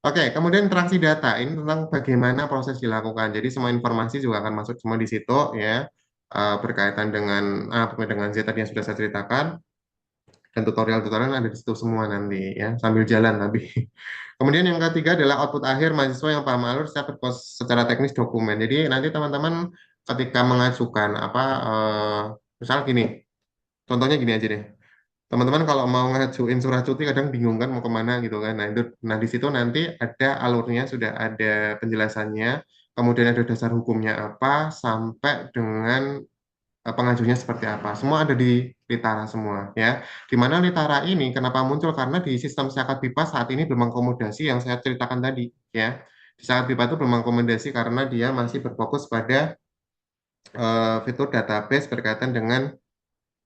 Oke, kemudian interaksi data ini tentang bagaimana proses dilakukan. Jadi semua informasi juga akan masuk semua di situ ya. Berkaitan dengan A dengan Z tadi yang sudah saya ceritakan, dan tutorial-tutorial ada di situ semua nanti ya, sambil jalan tapi. Kemudian yang ketiga adalah output akhir mahasiswa yang paham alur secara teknis dokumen. Jadi nanti teman-teman ketika mengajukan apa misal gini, contohnya gini aja deh. Teman-teman kalau mau ngajuin surat cuti kadang bingung kan mau kemana gitu kan. Nah di situ nanti ada alurnya, sudah ada penjelasannya, kemudian ada dasar hukumnya apa sampai dengan pengajunya seperti apa. Semua ada di Litara semua ya. Di mana Litara ini kenapa muncul karena di sistem zakat BIPA saat ini belum mengakomodasi yang saya ceritakan tadi ya. Di zakat BIPA itu belum mengakomodasi karena dia masih berfokus pada fitur database berkaitan dengan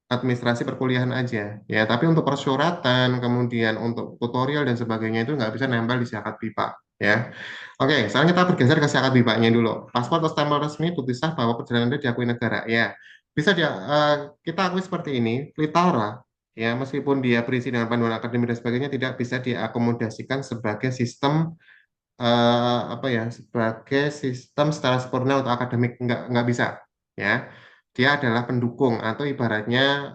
administrasi perkuliahan aja ya. Tapi untuk persyaratan, kemudian untuk tutorial dan sebagainya itu nggak bisa nempel di zakat BIPA ya. Oke, sekarang kita bergeser ke zakat BIPA-nya dulu. Paspor atau stempel resmi bukti sah bahwa perjalanan Anda diakui negara ya. Bisa dia kita akui seperti ini, Litara ya, meskipun dia berisi dengan panduan akademik dan sebagainya tidak bisa diakomodasikan sebagai sistem apa ya, sebagai sistem secara sempurna untuk akademik, nggak bisa ya. Dia adalah pendukung atau ibaratnya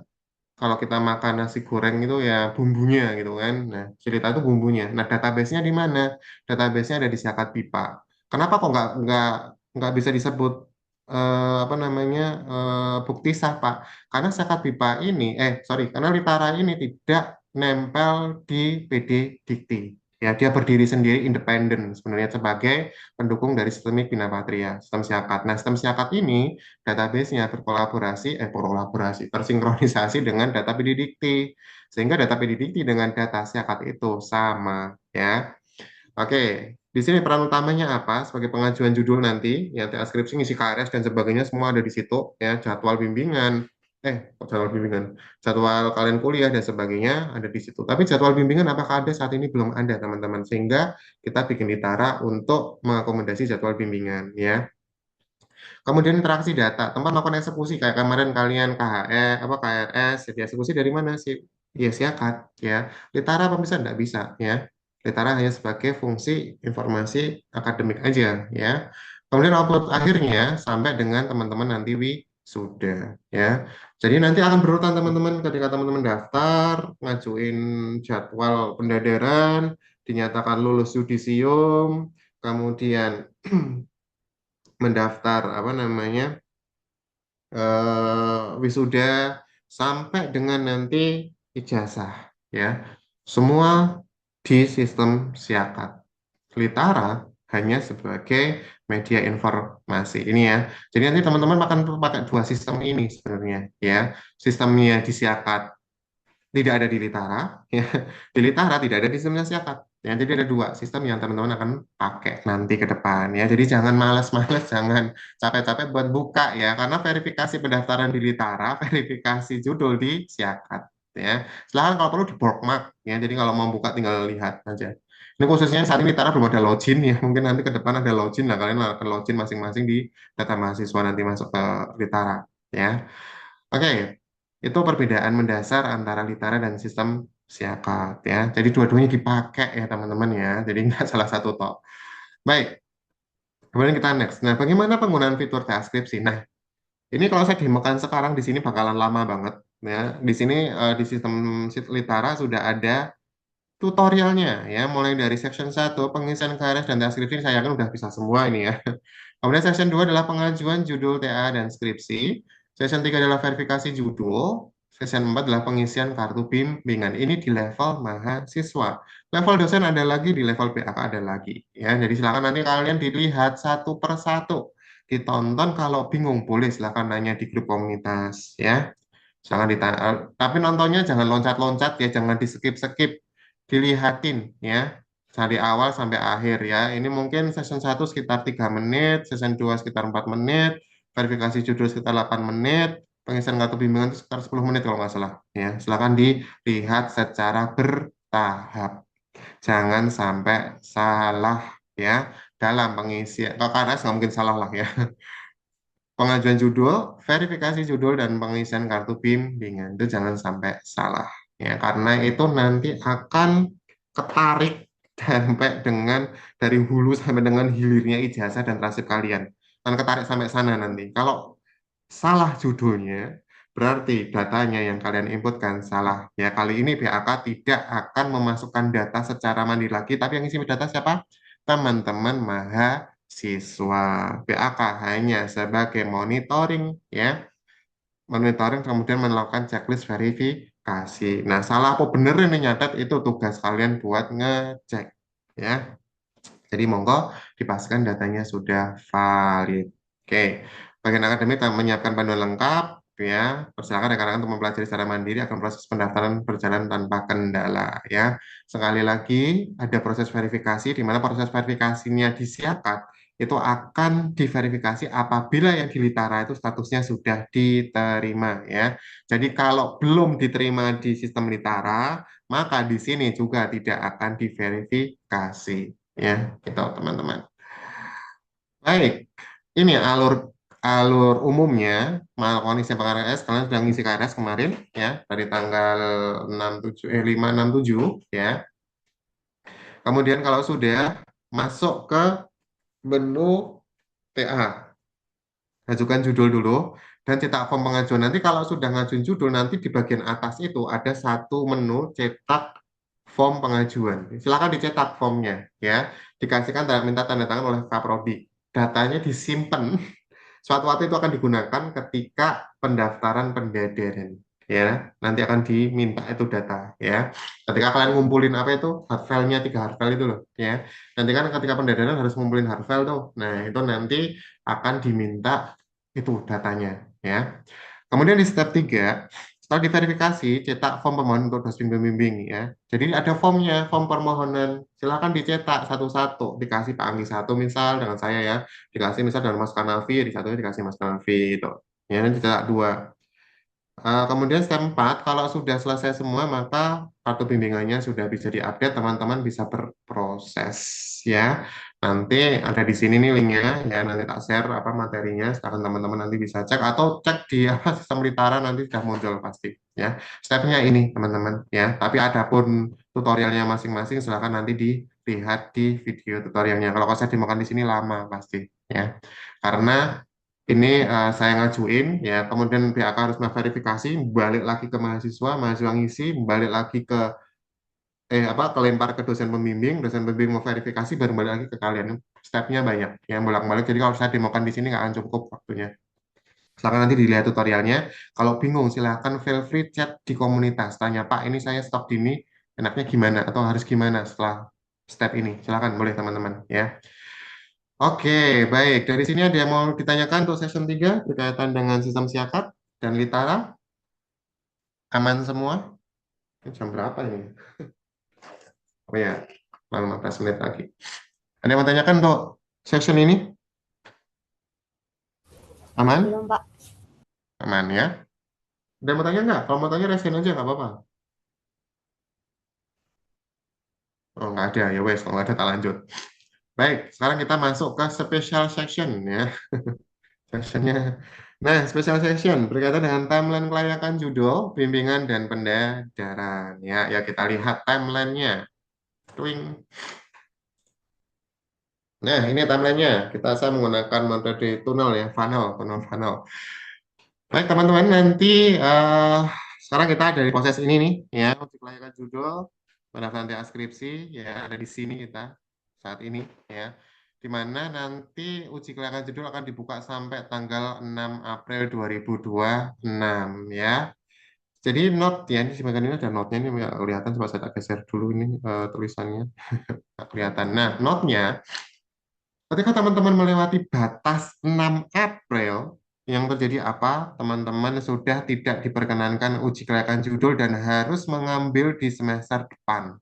kalau kita makan nasi goreng itu ya bumbunya gitu kan. Nah, cerita itu bumbunya. Nah, database-nya di mana? Database-nya ada di zakat BIPA. Kenapa kok nggak bisa disebut apa namanya bukti sah, Pak? Karena zakat BIPA ini, sorry, karena Litara ini tidak nempel di PD Dikti. Ya, dia berdiri sendiri independen sebenarnya sebagai pendukung dari sistem Bina Patria, sistem Siakat. Nah, sistem Siakat ini database-nya tersinkronisasi dengan data PDDikti, sehingga data PDDikti dengan data Siakat itu sama ya. Oke, di sini peran utamanya apa? Sebagai pengajuan judul nanti, ya TA skripsi, ngisi KRS dan sebagainya semua ada di situ ya, jadwal bimbingan, jadwal bimbingan, jadwal kalian kuliah dan sebagainya ada di situ. Tapi jadwal bimbingan apakah ada saat ini? Belum ada teman-teman, sehingga kita bikin Litara untuk mengakomodasi jadwal bimbingan ya. Kemudian interaksi data, tempat melakukan eksekusi kayak kemarin kalian KHE, apa KRS, jadi eksekusi dari mana sih? Ya siakat ya. Litara apa bisa? Enggak bisa ya. Litara hanya sebagai fungsi informasi akademik aja ya. Kemudian output akhirnya sampai dengan teman-teman nanti wisuda ya. Jadi nanti akan berurutan teman-teman ketika teman-teman daftar, ngajuin jadwal pendadaran, dinyatakan lulus yudisium, kemudian mendaftar apa namanya wisuda sampai dengan nanti ijazah ya, semua di sistem Siakat. Litara hanya sebagai media informasi ini ya. Jadi nanti teman-teman akan pakai dua sistem ini sebenarnya ya. Sistemnya di Siakat tidak ada di Litara, ya. Di Litara tidak ada di sistemnya Siakat. Ya, jadi ada dua sistem yang teman-teman akan pakai nanti ke depan ya. Jadi jangan malas-malas, jangan capek-capek buat buka ya, karena verifikasi pendaftaran di Litara, verifikasi judul di Siakat ya. Silahkan kalau perlu di bookmark ya. Jadi kalau mau buka tinggal lihat aja. Ini khususnya saat ini Litara belum ada login ya. Mungkin nanti ke depan ada login lah. Kalian akan login masing-masing di data mahasiswa nanti masuk ke Litara ya. Oke, itu perbedaan mendasar antara Litara dan sistem Siakat ya. Jadi dua-duanya dipakai ya teman-teman ya. Jadi nggak salah satu toh. Baik, kemudian kita next. Nah, bagaimana penggunaan fitur transkripsi? Nah, ini kalau saya demokan sekarang di sini bakalan lama banget ya. Di sini di sistem Litara sudah ada tutorialnya ya, mulai dari section 1 pengisian garis dan transkripsi saya yakin udah bisa semua ini ya. Kemudian section 2 adalah pengajuan judul TA dan skripsi. Section 3 adalah verifikasi judul. Section 4 adalah pengisian kartu bimbingan. Ini di level mahasiswa. Level dosen ada lagi, di level BAK ada lagi. Ya, jadi silakan nanti kalian dilihat satu per satu. Ditonton, kalau bingung boleh silakan nanya di grup komunitas ya. Jangan ditanya, tapi nontonnya jangan loncat-loncat ya, jangan di skip-skip, dilihatin ya, dari awal sampai akhir ya. Ini mungkin season 1 sekitar 3 menit, season 2 sekitar 4 menit, verifikasi judul sekitar 8 menit, pengisian kartu bimbingan itu sekitar 10 menit kalau nggak salah ya. Silakan dilihat secara bertahap. Jangan sampai salah ya dalam pengisian. Kalau KRS nggak mungkin salah lah ya. Pengajuan judul, verifikasi judul, dan pengisian kartu bimbingan itu jangan sampai salah ya, karena itu nanti akan ketarik sampai dengan dari hulu sampai dengan hilirnya ijazah dan transkrip kalian, dan ketarik sampai sana nanti. Kalau salah judulnya berarti datanya yang kalian inputkan salah ya. Kali ini BAK tidak akan memasukkan data secara mandiri lagi, tapi yang isi data siapa? Teman-teman mahasiswa. BAK hanya sebagai monitoring ya, monitoring kemudian melakukan checklist verifikasi. Nah, salah apa bener ini nyatet, itu tugas kalian buat ngecek ya. Jadi monggo dipastikan datanya sudah valid. Oke, bagian akademik telah menyiapkan panduan lengkap ya. Persilakan rekan-rekan untuk mempelajari secara mandiri agar proses pendaftaran berjalan tanpa kendala ya. Sekali lagi ada proses verifikasi di mana proses verifikasinya disiapkan itu akan diverifikasi apabila yang di Litara itu statusnya sudah diterima ya. Jadi kalau belum diterima di sistem Litara, maka di sini juga tidak akan diverifikasi ya, gitu teman-teman. Baik, ini alur alur umumnya kondisi KRS, kalian sudah ngisi KRS kemarin ya, dari tanggal 5 6 7 ya. Kemudian kalau sudah masuk ke menu TA, ajukan judul dulu dan cetak form pengajuan. Nanti kalau sudah ngajuin judul, nanti di bagian atas itu ada satu menu cetak form pengajuan. Silakan dicetak formnya ya. Dikasihkan minta tanda tangan oleh Kaprodi. Datanya disimpan. Suatu waktu itu akan digunakan ketika pendaftaran pendaderan ya. Nanti akan diminta itu data ya. Ketika kalian ngumpulin apa itu hard file-nya, 3 hard file itu loh ya. Nanti kan ketika pendaderan harus ngumpulin hard file tuh. Nah, itu nanti akan diminta itu datanya ya. Kemudian di step 3, setelah diverifikasi, cetak form permohonan untuk dosen pembimbing ya. Jadi ada formnya, form permohonan. Silahkan dicetak satu-satu. Dikasih Pak Anggi satu misal dengan saya ya. Dikasih misal dengan Mas Kanavi, di satunya dikasih Mas Kanavi itu. Ya, nanti cetak 2. Kemudian step 4, kalau sudah selesai semua, maka kartu bimbingannya sudah bisa diupdate, teman-teman bisa berproses ya. Nanti ada di sini nih linknya ya, nanti tak share apa materinya, silakan teman-teman nanti bisa cek atau cek di apa sistem Litara nanti sudah muncul pasti ya. Stepnya ini teman-teman ya, tapi adapun tutorialnya masing-masing silakan nanti dilihat di video tutorialnya. Kalau saya dimakan di sini lama pasti ya, karena ini saya ngajuin ya, kemudian BAK harus verifikasi, balik lagi ke mahasiswa, mahasiswa ngisi, balik lagi ke kelempar ke dosen pembimbing mau verifikasi, baru balik lagi ke kalian. Stepnya banyak, yang bolak-balik. Jadi kalau saya demokan di sini nggak akan cukup waktunya. Silakan nanti dilihat tutorialnya. Kalau bingung, silakan feel free chat di komunitas. Tanya, Pak, ini saya stok gini, enaknya gimana atau harus gimana setelah step ini. Silakan, boleh teman-teman ya. Oke, baik. Dari sini ada yang mau ditanyakan untuk session 3 berkaitan dengan sistem siakat dan Litara? Aman semua? Ini jam berapa ini? Oh ya, 15 menit lagi. Ada yang mau tanyakan untuk session ini? Aman? Belum, Pak. Aman ya? Ada yang mau tanya nggak? Kalau mau tanya, resign aja, nggak apa-apa. Oh, nggak ada. Ya wes, kalau nggak ada tak lanjut. Baik, sekarang kita masuk ke special section ya. Sectionnya. Nah, special section berkaitan dengan timeline kelayakan judul, bimbingan, dan pendadaran. Ya, ya kita lihat timelinenya. Twing. Nah, ini timelinenya. Saya menggunakan metode tunnel ya, funnel. Baik, teman-teman, nanti sekarang kita ada di proses ini nih, ya, uji kelayakan judul, pendaftaran TA skripsi, ya, ada di sini kita saat ini, ya, di mana nanti uji kelayakan judul akan dibuka sampai tanggal 6 April 2026, ya. Jadi note ya, di bagian ini ada note-nya, ini nggak kelihatan, coba saya tak geser dulu ini tulisannya, nggak kelihatan. Nah, note-nya, ketika teman-teman melewati batas 6 April, yang terjadi apa? Teman-teman sudah tidak diperkenankan uji kelayakan judul dan harus mengambil di semester depan.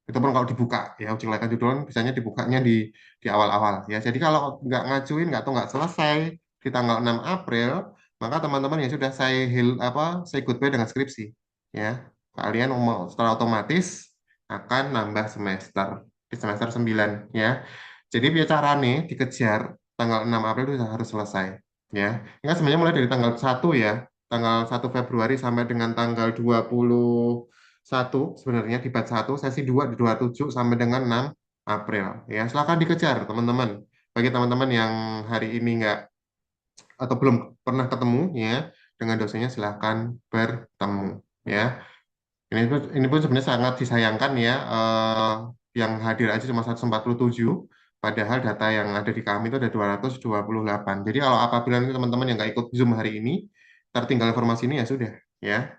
Itu pun kalau dibuka, ya uji kelayakan judul kan biasanya dibukanya di awal-awal. Ya, jadi kalau nggak ngajuin, nggak atau nggak selesai di tanggal 6 April, maka teman-teman ya sudah say goodbye dengan skripsi. Ya, kalian secara otomatis akan nambah semester di semester 9 ya. Jadi bicara nih dikejar tanggal 6 April itu harus selesai ya. Ini kan sebenarnya mulai dari tanggal 1 ya, tanggal 1 Februari sampai dengan tanggal 21 sebenarnya di batch 1, sesi 2 di 27 sampai dengan 6 April ya. Silakan dikejar teman-teman. Bagi teman-teman yang hari ini nggak atau belum pernah ketemu ya dengan dosennya silahkan bertemu ya. Ini pun sebenarnya sangat disayangkan ya, yang hadir aja cuma 147, padahal data yang ada di kami itu ada 228. Jadi kalau apabila nanti teman-teman yang nggak ikut Zoom hari ini, tertinggal informasi ini ya sudah ya.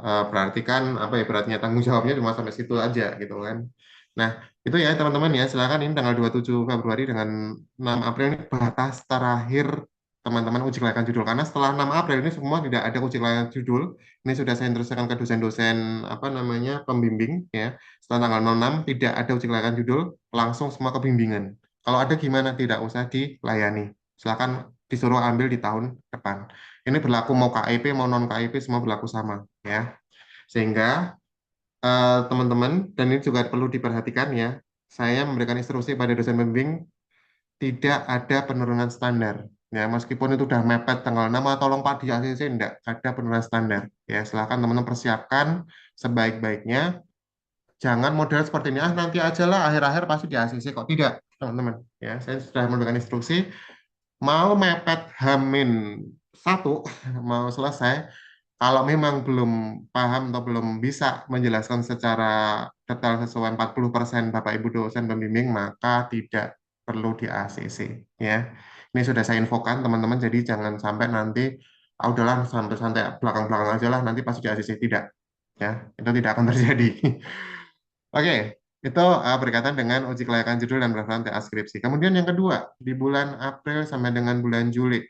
Berarti kan apa ya, beratnya tanggung jawabnya cuma sampai situ aja gitu kan. Nah, itu ya teman-teman ya, silakan ini tanggal 27 Februari dengan 6 April ini batas terakhir teman-teman uji kelayakan judul, karena setelah 6 April ini semua tidak ada uji kelayakan judul. Ini sudah saya instruksikan ke dosen-dosen apa namanya pembimbing ya. Setelah tanggal 06 tidak ada uji kelayakan judul, langsung semua ke bimbingan. Kalau ada gimana tidak usah dilayani. Silakan disuruh ambil di tahun depan. Ini berlaku mau KIP mau non KIP semua berlaku sama ya. Sehingga teman-teman, dan ini juga perlu diperhatikan ya, saya memberikan instruksi pada dosen pembimbing tidak ada penurunan standar. Ya, meskipun itu udah mepet tanggal 6, tolong Pak di ACC enggak ada penurunan standar. Ya, silakan teman-teman persiapkan sebaik-baiknya. Jangan model seperti ini, nanti aja lah akhir-akhir pasti di ACC kok. Tidak, teman-teman. Ya, saya sudah memberikan instruksi mau mepet H-1 mau selesai, kalau memang belum paham atau belum bisa menjelaskan secara detail sesuai 40% Bapak Ibu dosen pembimbing, maka tidak perlu di ACC ya. Ini sudah saya infokan teman-teman, jadi jangan sampai nanti udahlah sampai santai belakang-belakang aja lah nanti pasti di ACC, tidak ya. Itu tidak akan terjadi. Oke, itu berkaitan dengan uji kelayakan judul dan pendaftaran TA skripsi. Kemudian yang kedua, di bulan April sampai dengan bulan Juli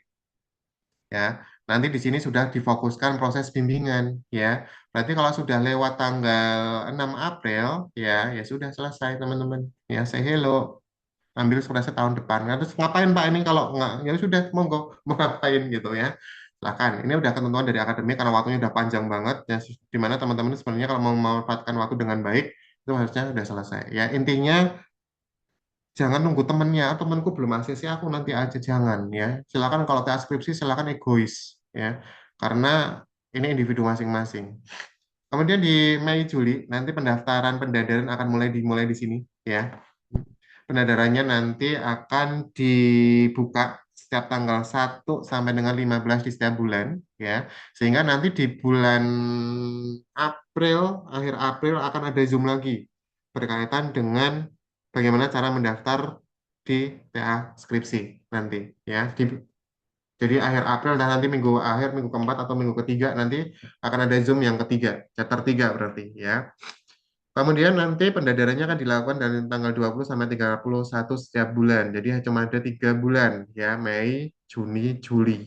ya. Nanti di sini sudah difokuskan proses bimbingan ya. Berarti kalau sudah lewat tanggal 6 April ya, ya sudah selesai teman-teman. Ya, say hello, ambil surprise tahun depan. Nah, terus ngapain Pak ini kalau nggak, ya sudah monggo mau ngapain gitu ya. Silakan. Ini udah ketentuan dari akademik karena waktunya udah panjang banget ya, di mana teman-teman sebenarnya kalau mau memanfaatkan waktu dengan baik itu harusnya sudah selesai. Ya, intinya jangan nunggu temennya, temanku belum ACC aku nanti aja, jangan ya. Silakan kalau TA skripsi silakan egois ya. Karena ini individu masing-masing. Kemudian di Mei Juli nanti pendaftaran pendadaran akan dimulai di sini ya. Pendadarannya nanti akan dibuka setiap tanggal 1 sampai dengan 15 di setiap bulan ya. Sehingga nanti di bulan April, akhir April akan ada Zoom lagi berkaitan dengan bagaimana cara mendaftar di TA skripsi nanti ya. Jadi akhir April dan nanti minggu akhir, minggu keempat atau minggu ketiga nanti akan ada Zoom yang ketiga, chapter 3 berarti ya. Kemudian nanti pendadarannya akan dilakukan dari tanggal 20 sampai 31 setiap bulan. Jadi cuma ada 3 bulan ya, Mei, Juni, Juli.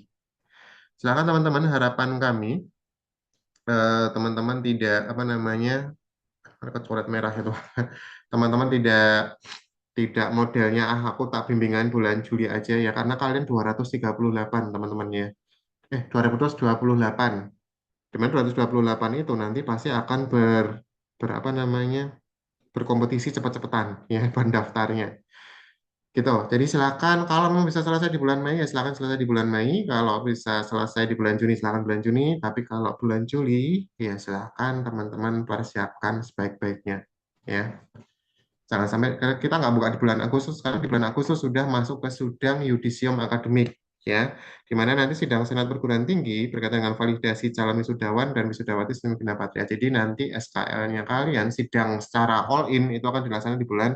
Silakan teman-teman, harapan kami teman-teman tidak apa namanya, coret merah itu. Teman-teman tidak modelnya aku tak bimbingan bulan Juli aja ya, karena kalian 238 teman-teman ya. 228. Dimana 228 itu nanti pasti akan berapa namanya? berkompetisi cepet-cepetan ya pendaftarnya. Gitu. Jadi silakan kalau memang bisa selesai di bulan Mei ya silakan selesai di bulan Mei. Kalau bisa selesai di bulan Juni silakan bulan Juni. Tapi kalau bulan Juli ya silakan teman-teman persiapkan sebaik-baiknya. Ya, jangan sampai kita nggak buka di bulan Agustus karena di bulan Agustus sudah masuk ke sidang yudisium akademik ya, di mana nanti sidang senat perguruan tinggi berkaitan dengan validasi calon wisudawan dan wisudawati sistem Bina Patria. Jadi nanti SKL-nya kalian sidang secara all in itu akan dilaksanakan di bulan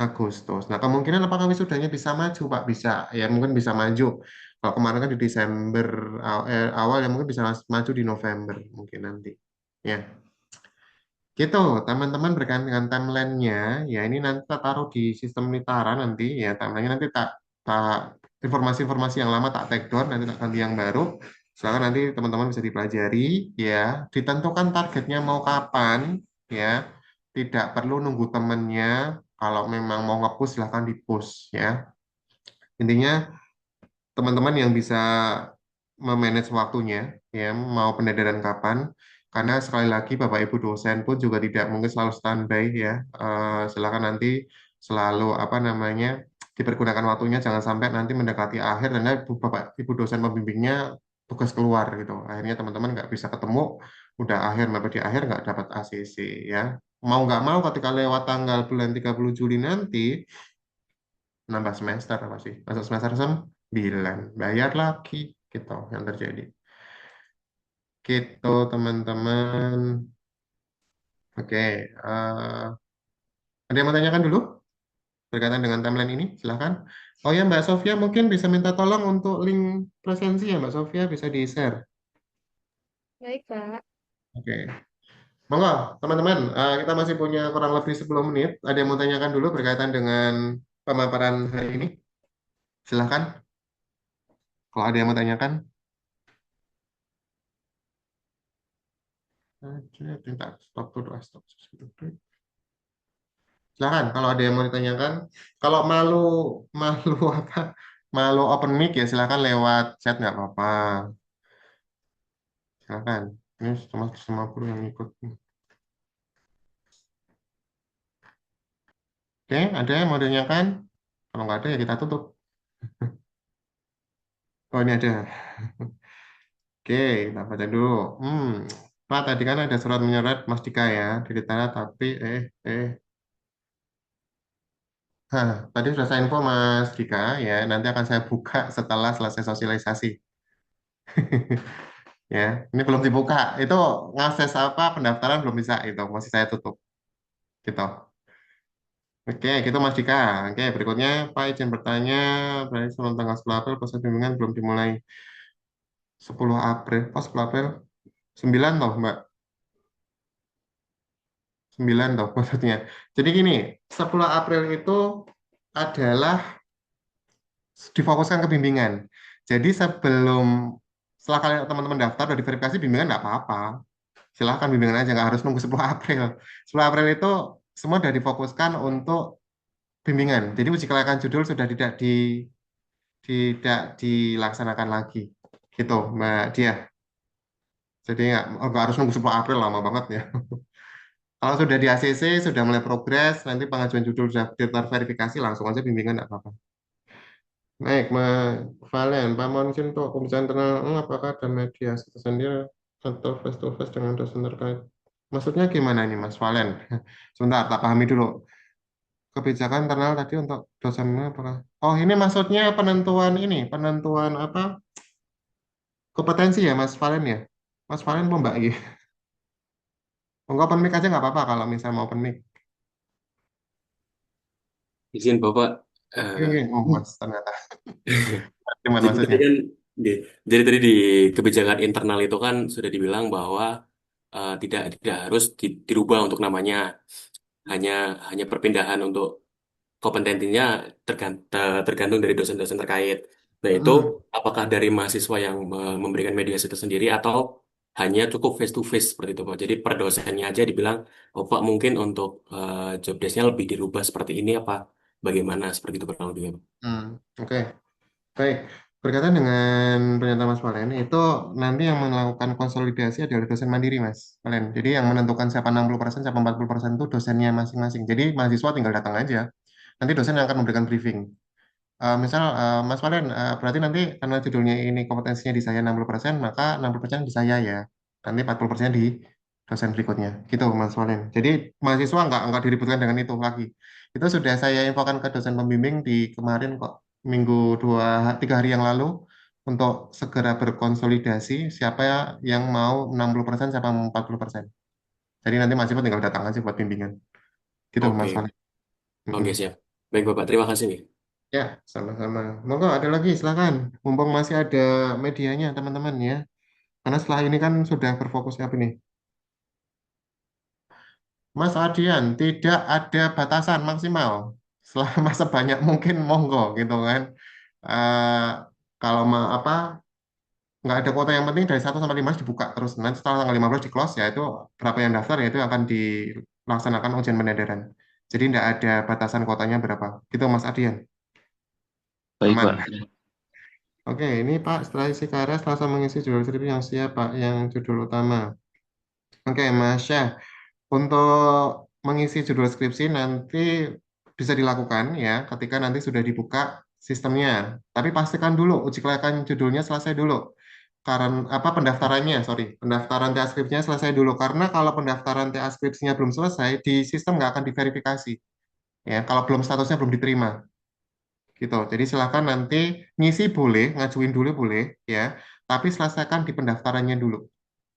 Agustus. Nah, kemungkinan apakah wisudanya bisa maju, Pak? Bisa, ya mungkin bisa maju. Kalau kemarin kan di Desember awal ya mungkin bisa maju di November mungkin nanti. Ya, gitu. Teman-teman berkaitan dengan timelinenya, ya ini nanti tak taruh di sistem Nitara nanti ya. Timelinenya nanti tak informasi-informasi yang lama tak take down, nanti tak ganti yang baru. Silakan nanti teman-teman bisa dipelajari, ya. Ditentukan targetnya mau kapan, ya. Tidak perlu nunggu temennya. Kalau memang mau nge-push silahkan di-push ya. Intinya teman-teman yang bisa memanage waktunya ya mau pendataan kapan karena sekali lagi Bapak Ibu dosen pun juga tidak mungkin selalu standby ya. Silakan nanti selalu apa namanya dipergunakan waktunya jangan sampai nanti mendekati akhir dan Bapak Ibu dosen pembimbingnya tugas keluar gitu. Akhirnya teman-teman nggak bisa ketemu udah akhir mepet di akhir nggak dapat ACC ya. Mau nggak mau ketika lewat tanggal bulan 30 Juli nanti nambah semester apa sih? Masuk semester 9, bayar lagi gitu yang terjadi. Gitu teman-teman. Oke, ada yang mau tanyakan dulu berkaitan dengan timeline ini? Silahkan. Oh ya Mbak Sofia mungkin bisa minta tolong untuk link presensi ya Mbak Sofia bisa di-share. Baik, Pak. Oke. Monggo teman-teman, kita masih punya kurang lebih 10 menit. Ada yang mau tanyakan dulu berkaitan dengan pemaparan hari ini? Silahkan. Kalau ada yang mau tanyakan. Stop dulu, stop. Silakan kalau ada yang mau ditanyakan. Kalau malu malu apa? Malu open mic ya silakan lewat chat nggak apa-apa. Silakan. Ini cuma 150 yang ikut. Oke, ada yang mau ditanyakan? Kalau nggak ada ya kita tutup. Oh ini ada. Oke, kita baca dulu. Pak tadi kan ada surat menyurat Mas Dika ya dari tanah tapi tadi sudah saya info Mas Dika ya nanti akan saya buka setelah selesai sosialisasi. Ya, ini belum dibuka. Itu ngakses apa pendaftaran belum bisa itu, masih saya tutup. Gitu. Oke, gitu Mas Dika. Oke, berikutnya Pak izin bertanya, berarti sebelum tanggal 10 April proses bimbingan belum dimulai 10 April. Oh, 10 April. 9 toh, Mbak. 9 toh maksudnya. Jadi gini, 10 April itu adalah difokuskan ke bimbingan. Jadi setelah kalian teman-teman daftar udah diverifikasi bimbingan nggak apa-apa. Silahkan bimbingan aja, nggak harus nunggu 10 April. 10 April itu semua sudah difokuskan untuk bimbingan. Jadi uji kelayakan judul sudah tidak dilaksanakan lagi. Gitu, Mbak Dia. Jadi nggak harus nunggu 10 April, lama banget ya. Kalau sudah di ACC, sudah mulai progres, nanti pengajuan judul sudah terverifikasi, langsung aja bimbingan nggak apa-apa. Baik, Mbak Valen, Pak Monsin untuk pembicaraan internal, apakah ada mediasi tersendiri atau face to face dengan dosen terkait? Maksudnya gimana ini, Mas Valen? Sebentar, tak pahami dulu. Kebijakan internal tadi untuk dosennya apakah? Oh, ini maksudnya penentuan apa? Kompetensi ya, Mas Valen ya? Mas Valen mau Mbak Iya. Enggak open mic aja nggak apa-apa kalau misalnya mau open mic. Izin Bapak, Ini, oh, Mas, ternyata. Gimana jadi tadi maksudnya? kan jadi tadi di kebijakan internal itu kan sudah dibilang bahwa tidak harus dirubah untuk namanya, hanya hanya perpindahan untuk kompetensinya tergantung dari dosen-dosen terkait. Nah itu Mm-mm. apakah dari mahasiswa yang memberikan mediasi itu sendiri atau hanya cukup face to face seperti itu Pak? Jadi per dosennya aja dibilang, oh Pak mungkin untuk job desk-nya lebih dirubah seperti ini apa? Bagaimana seperti itu kurang lebih? Hmm, oke. Baik. Berkaitan dengan pernyataan Mas Valen, itu nanti yang melakukan konsolidasi adalah dosen mandiri, Mas Valen. Jadi yang menentukan siapa 60%, siapa 40% itu dosennya masing-masing. Jadi mahasiswa tinggal datang aja. Nanti dosen yang akan memberikan briefing. Misal Mas Valen, berarti nanti karena judulnya ini kompetensinya di saya 60%, maka 60% di saya ya. Nanti 40% di dosen berikutnya. Gitu Mas Valen. Jadi mahasiswa nggak diributkan dengan itu lagi. Itu sudah saya infokan ke dosen pembimbing di kemarin kok, minggu 3 hari yang lalu, untuk segera berkonsolidasi siapa yang mau 60%, siapa mau 40%. Jadi nanti mahasiswa tinggal datang aja buat bimbingan. Gitu Mas Oke, Valen. Mm-mm. oke siap. Baik Bapak, terima kasih nih. Ya, sama-sama. Monggo ada lagi, silakan. Mumpung masih ada medianya, teman-teman ya. Karena setelah ini kan sudah berfokus apa nih? Mas Adian, tidak ada batasan maksimal. Selama sebanyak mungkin, monggo gitu kan. Eh kalau mau apa, nggak ada kuota yang penting dari 1 sampai 15 dibuka terus. Nanti setelah tanggal 15 di close, ya itu berapa yang daftar, ya itu akan dilaksanakan ujian penyederan. Jadi tidak ada batasan kuotanya berapa. Gitu Mas Adian. Baik, Aman. Pak. Oke, ini Pak, setelah isi karya, setelah saya mengisi judul skripsi yang siap, Pak, yang judul utama. Oke, Mas Syah, untuk mengisi judul skripsi nanti bisa dilakukan ya, ketika nanti sudah dibuka sistemnya. Tapi pastikan dulu uji kelayakan judulnya selesai dulu. Karena apa pendaftarannya, sorry, pendaftaran TA skripsinya selesai dulu. Karena kalau pendaftaran TA skripsinya belum selesai, di sistem nggak akan diverifikasi. Ya, kalau belum statusnya belum diterima gitu. Jadi silakan nanti ngisi boleh, ngajuin dulu boleh ya, tapi selesaikan di pendaftarannya dulu.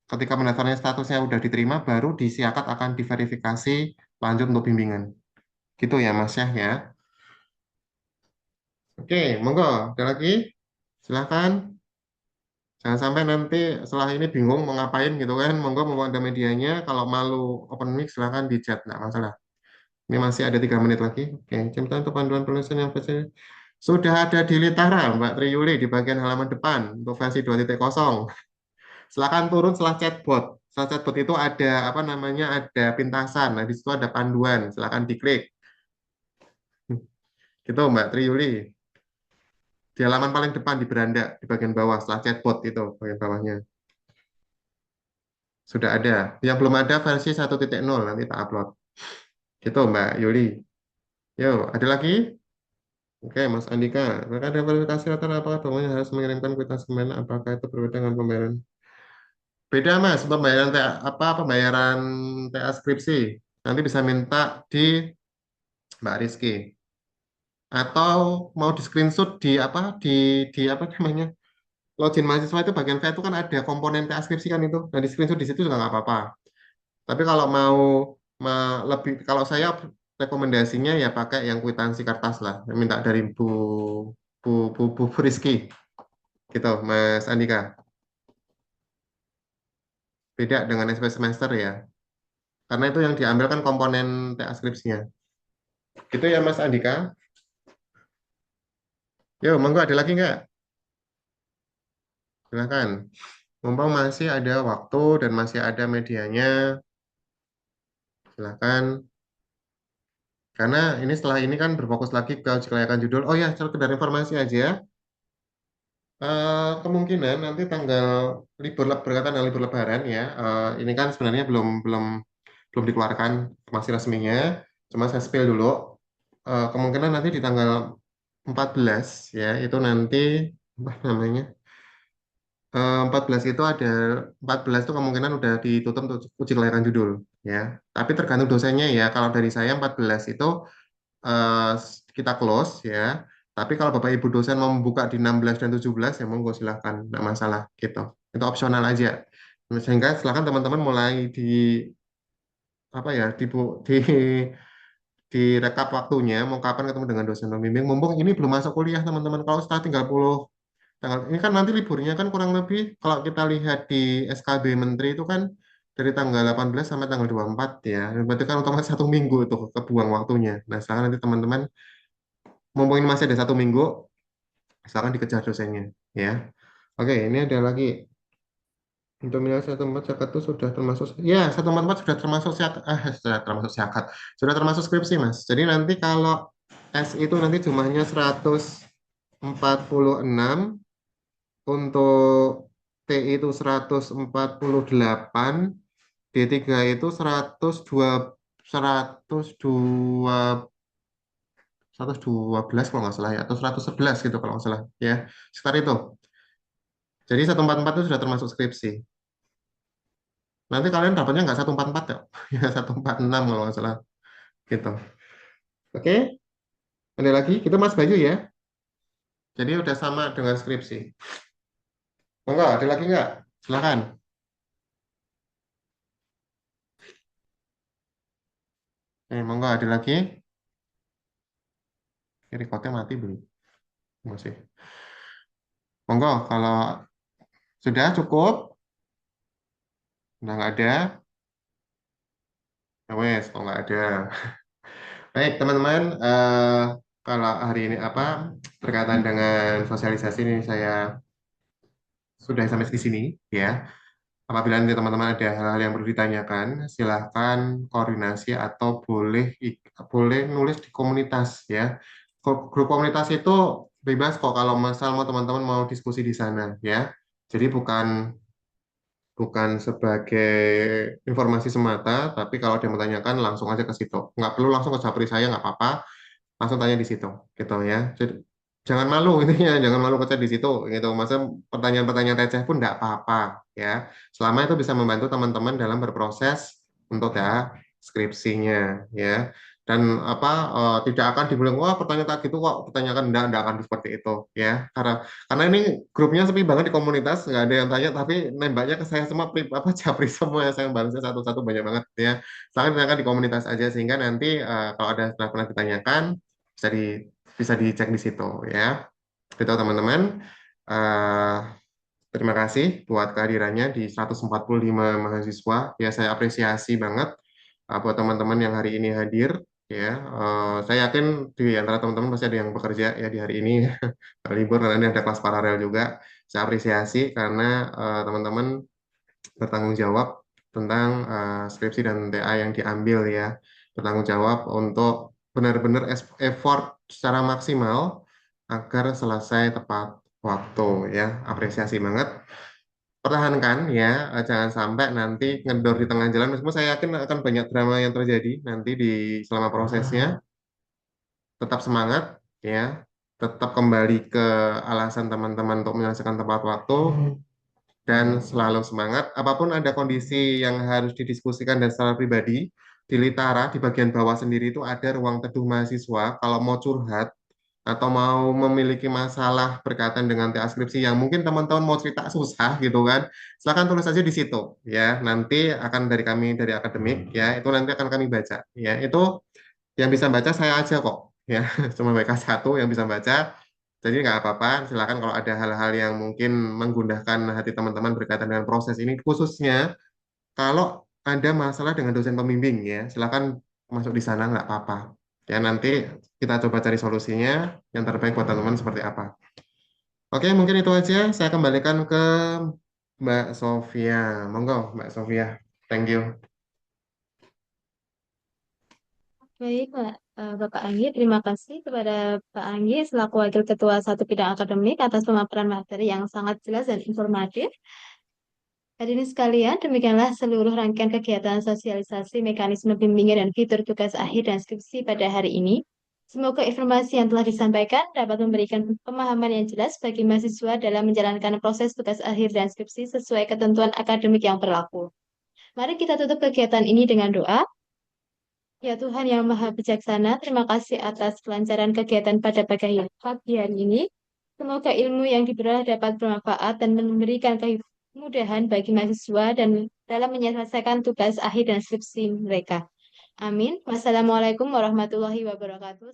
Ketika pendaftarannya statusnya udah diterima, baru di Siakat akan diverifikasi lanjut untuk bimbingan. Gitu ya Mas Syah ya. Oke, monggo. Ada lagi? Silakan. Jangan sampai nanti setelah ini bingung mau ngapain gitu kan. Monggo mau ada medianya. Kalau malu open mic silakan di chat, nggak masalah. Ini masih ada 3 menit lagi. Oke, cinta untuk panduan penulisan yang pasti. Sudah ada di Litara, Mbak Triyuli, di bagian halaman depan untuk versi 2.0. Silakan turun setelah chatbot. Setelah chatbot itu ada apa namanya? Ada pintasan. Nah, di situ ada panduan. Silakan diklik. Gitu, Mbak Triyuli. Di halaman paling depan di beranda di bagian bawah setelah chatbot itu bagian bawahnya. Sudah ada. Yang belum ada versi 1.0 nanti tak upload. Gitu, Mbak Yuli. Yo, ada lagi? Oke, Mas Andika. Mereka ada verifikasi latar apakah bangunnya harus mengirimkan kwitansi mana? Apakah itu berbeda dengan pembayaran? Beda, Mas. Pembayaran TA, apa pembayaran TA skripsi. Nanti bisa minta di Mbak Rizky. Atau mau di screenshot di apa namanya? Login mahasiswa itu bagian V itu kan ada komponen TA skripsi kan itu. Nah, di screenshot di situ juga nggak apa-apa. Tapi kalau mau lebih, kalau saya rekomendasinya ya pakai yang kwitansi kertas lah. Minta dari Bu Rizky, gitu, Mas Andika. Beda dengan SP semester ya. Karena itu yang diambil kan komponen TA skripsinya. Gitu ya Mas Andika. Yo, monggo ada lagi nggak? Silakan. Mumpung masih ada waktu dan masih ada medianya, silakan. Karena ini setelah ini kan berfokus lagi ke uji kelayakan judul. Oh ya, sekedar informasi aja ya. Kemungkinan nanti tanggal berkaitan dengan libur Lebaran ya. Ini kan sebenarnya belum dikeluarkan masih resminya. Cuma saya spill dulu. Kemungkinan nanti di tanggal 14 ya itu nanti apa namanya? 14 itu ada 14 itu kemungkinan udah ditutup untuk uji kelayakan judul ya. Tapi tergantung dosennya ya. Kalau dari saya 14 itu eh, kita close ya. Tapi kalau Bapak Ibu dosen mau membuka di 16 dan 17 ya monggo silahkan, nggak masalah gitu. Itu opsional aja. Sehingga silahkan teman-teman mulai di apa ya di rekap waktunya mau kapan ketemu dengan dosen pembimbing. Mumpung ini belum masuk kuliah teman-teman. Kalau setelah 30 tanggal ini kan nanti liburnya kan kurang lebih kalau kita lihat di SKB Menteri itu kan dari tanggal 18 sampai tanggal 24 ya. Berarti kan otomatis 1 minggu itu kebuang waktunya. Nah, sekarang nanti teman-teman mumpung ini masih ada 1 minggu, silakan dikejar dosennya ya. Oke, ini ada lagi untuk nilai 144 zakat itu sudah termasuk ya 144 sudah termasuk sudah termasuk skripsi Mas. Jadi nanti kalau S itu nanti jumlahnya 146 untuk T itu 148, D3 itu 112 kalau nggak salah ya, atau 111 gitu kalau nggak salah ya, sekitar itu. Jadi 144 itu sudah termasuk skripsi. Nanti kalian dapatnya nggak 144 ya, ya 146 kalau nggak salah gitu. Oke, ada lagi? Kita Mas Bayu ya. Jadi udah sama dengan skripsi. Enggak, ada lagi nggak? Silakan. Monggo ada lagi? Ini recordnya mati belum? Masih. Monggo, kalau sudah cukup, udah nggak ada, ya wes, kalau nggak ada. Baik, teman-teman, kalau hari ini berkaitan dengan sosialisasi ini saya sudah sampai di sini ya. Apabila nanti teman-teman ada hal-hal yang perlu ditanyakan, silahkan koordinasi atau boleh nulis di komunitas ya. Grup komunitas itu bebas kok kalau mau teman-teman mau diskusi di sana ya. Jadi bukan bukan sebagai informasi semata, tapi kalau ada yang menanyakan langsung aja ke situ. Nggak perlu langsung ke Japri saya, nggak apa-apa, langsung tanya di situ, gitu ya. Jadi jangan malu intinya, jangan malu kecet di situ, gitu. Masa pertanyaan-pertanyaan receh pun nggak apa-apa, ya. Selama itu bisa membantu teman-teman dalam berproses untuk ya skripsinya, ya. Dan tidak akan dibilang wah pertanyaan tak gitu kok, pertanyaan enggak akan seperti itu, ya. Karena ini grupnya sepi banget di komunitas, nggak ada yang tanya, tapi nembaknya ke saya semua, japri semua ya, saya balasnya satu-satu banyak banget, ya. Silahkan tanyakan di komunitas aja, sehingga nanti kalau ada pernah ditanyakan, bisa di bisa dicek di situ ya. Itu teman-teman. Eh, Terima kasih buat kehadirannya di 145 mahasiswa. Ya saya apresiasi banget buat teman-teman yang hari ini hadir ya. Saya yakin di antara teman-teman pasti ada yang bekerja ya di hari ini libur karena ini ada kelas paralel juga. Saya apresiasi karena teman-teman bertanggung jawab tentang skripsi dan TA yang diambil ya. Bertanggung jawab untuk benar-benar effort secara maksimal agar selesai tepat waktu ya. Apresiasi banget. Pertahankan ya, jangan sampai nanti ngedor di tengah jalan. Meskipun saya yakin akan banyak drama yang terjadi nanti di selama prosesnya. Tetap semangat ya. Tetap kembali ke alasan teman-teman untuk menyelesaikan tepat waktu dan selalu semangat. Apapun ada kondisi yang harus didiskusikan dan secara pribadi, di Litara, di bagian bawah sendiri itu ada ruang teduh mahasiswa. Kalau mau curhat atau mau memiliki masalah berkaitan dengan TA skripsi yang mungkin teman-teman mau cerita susah gitu kan, silakan tulis aja di situ ya. Nanti akan dari kami dari akademik ya, itu nanti akan kami baca ya. Itu yang bisa baca saya aja kok ya, cuma BK1 yang bisa baca. Jadi nggak apa-apa, silakan kalau ada hal-hal yang mungkin menggundahkan hati teman-teman berkaitan dengan proses ini, khususnya kalau ada masalah dengan dosen pembimbing ya, silakan masuk di sana nggak apa-apa. Ya nanti kita coba cari solusinya yang terbaik buat teman-teman seperti apa. Oke, mungkin itu aja. Saya kembalikan ke Mbak Sofia. Monggo, Mbak Sofia. Thank you. Baik, Bapak Anggi, terima kasih kepada Pak Anggi selaku Wakil Ketua Satu Bidang Akademik atas pemaparan materi yang sangat jelas dan informatif. Hadirin sekalian, demikianlah seluruh rangkaian kegiatan sosialisasi mekanisme bimbingan dan fitur tugas akhir dan skripsi pada hari ini. Semoga informasi yang telah disampaikan dapat memberikan pemahaman yang jelas bagi mahasiswa dalam menjalankan proses tugas akhir dan skripsi sesuai ketentuan akademik yang berlaku. Mari kita tutup kegiatan ini dengan doa. Ya Tuhan yang Maha Bijaksana, terima kasih atas kelancaran kegiatan pada pagi hari ini. Semoga ilmu yang diperoleh dapat bermanfaat dan memberikan kemudahan bagi mahasiswa dan dalam menyelesaikan tugas akhir dan skripsi mereka. Amin. Wassalamualaikum warahmatullahi wabarakatuh.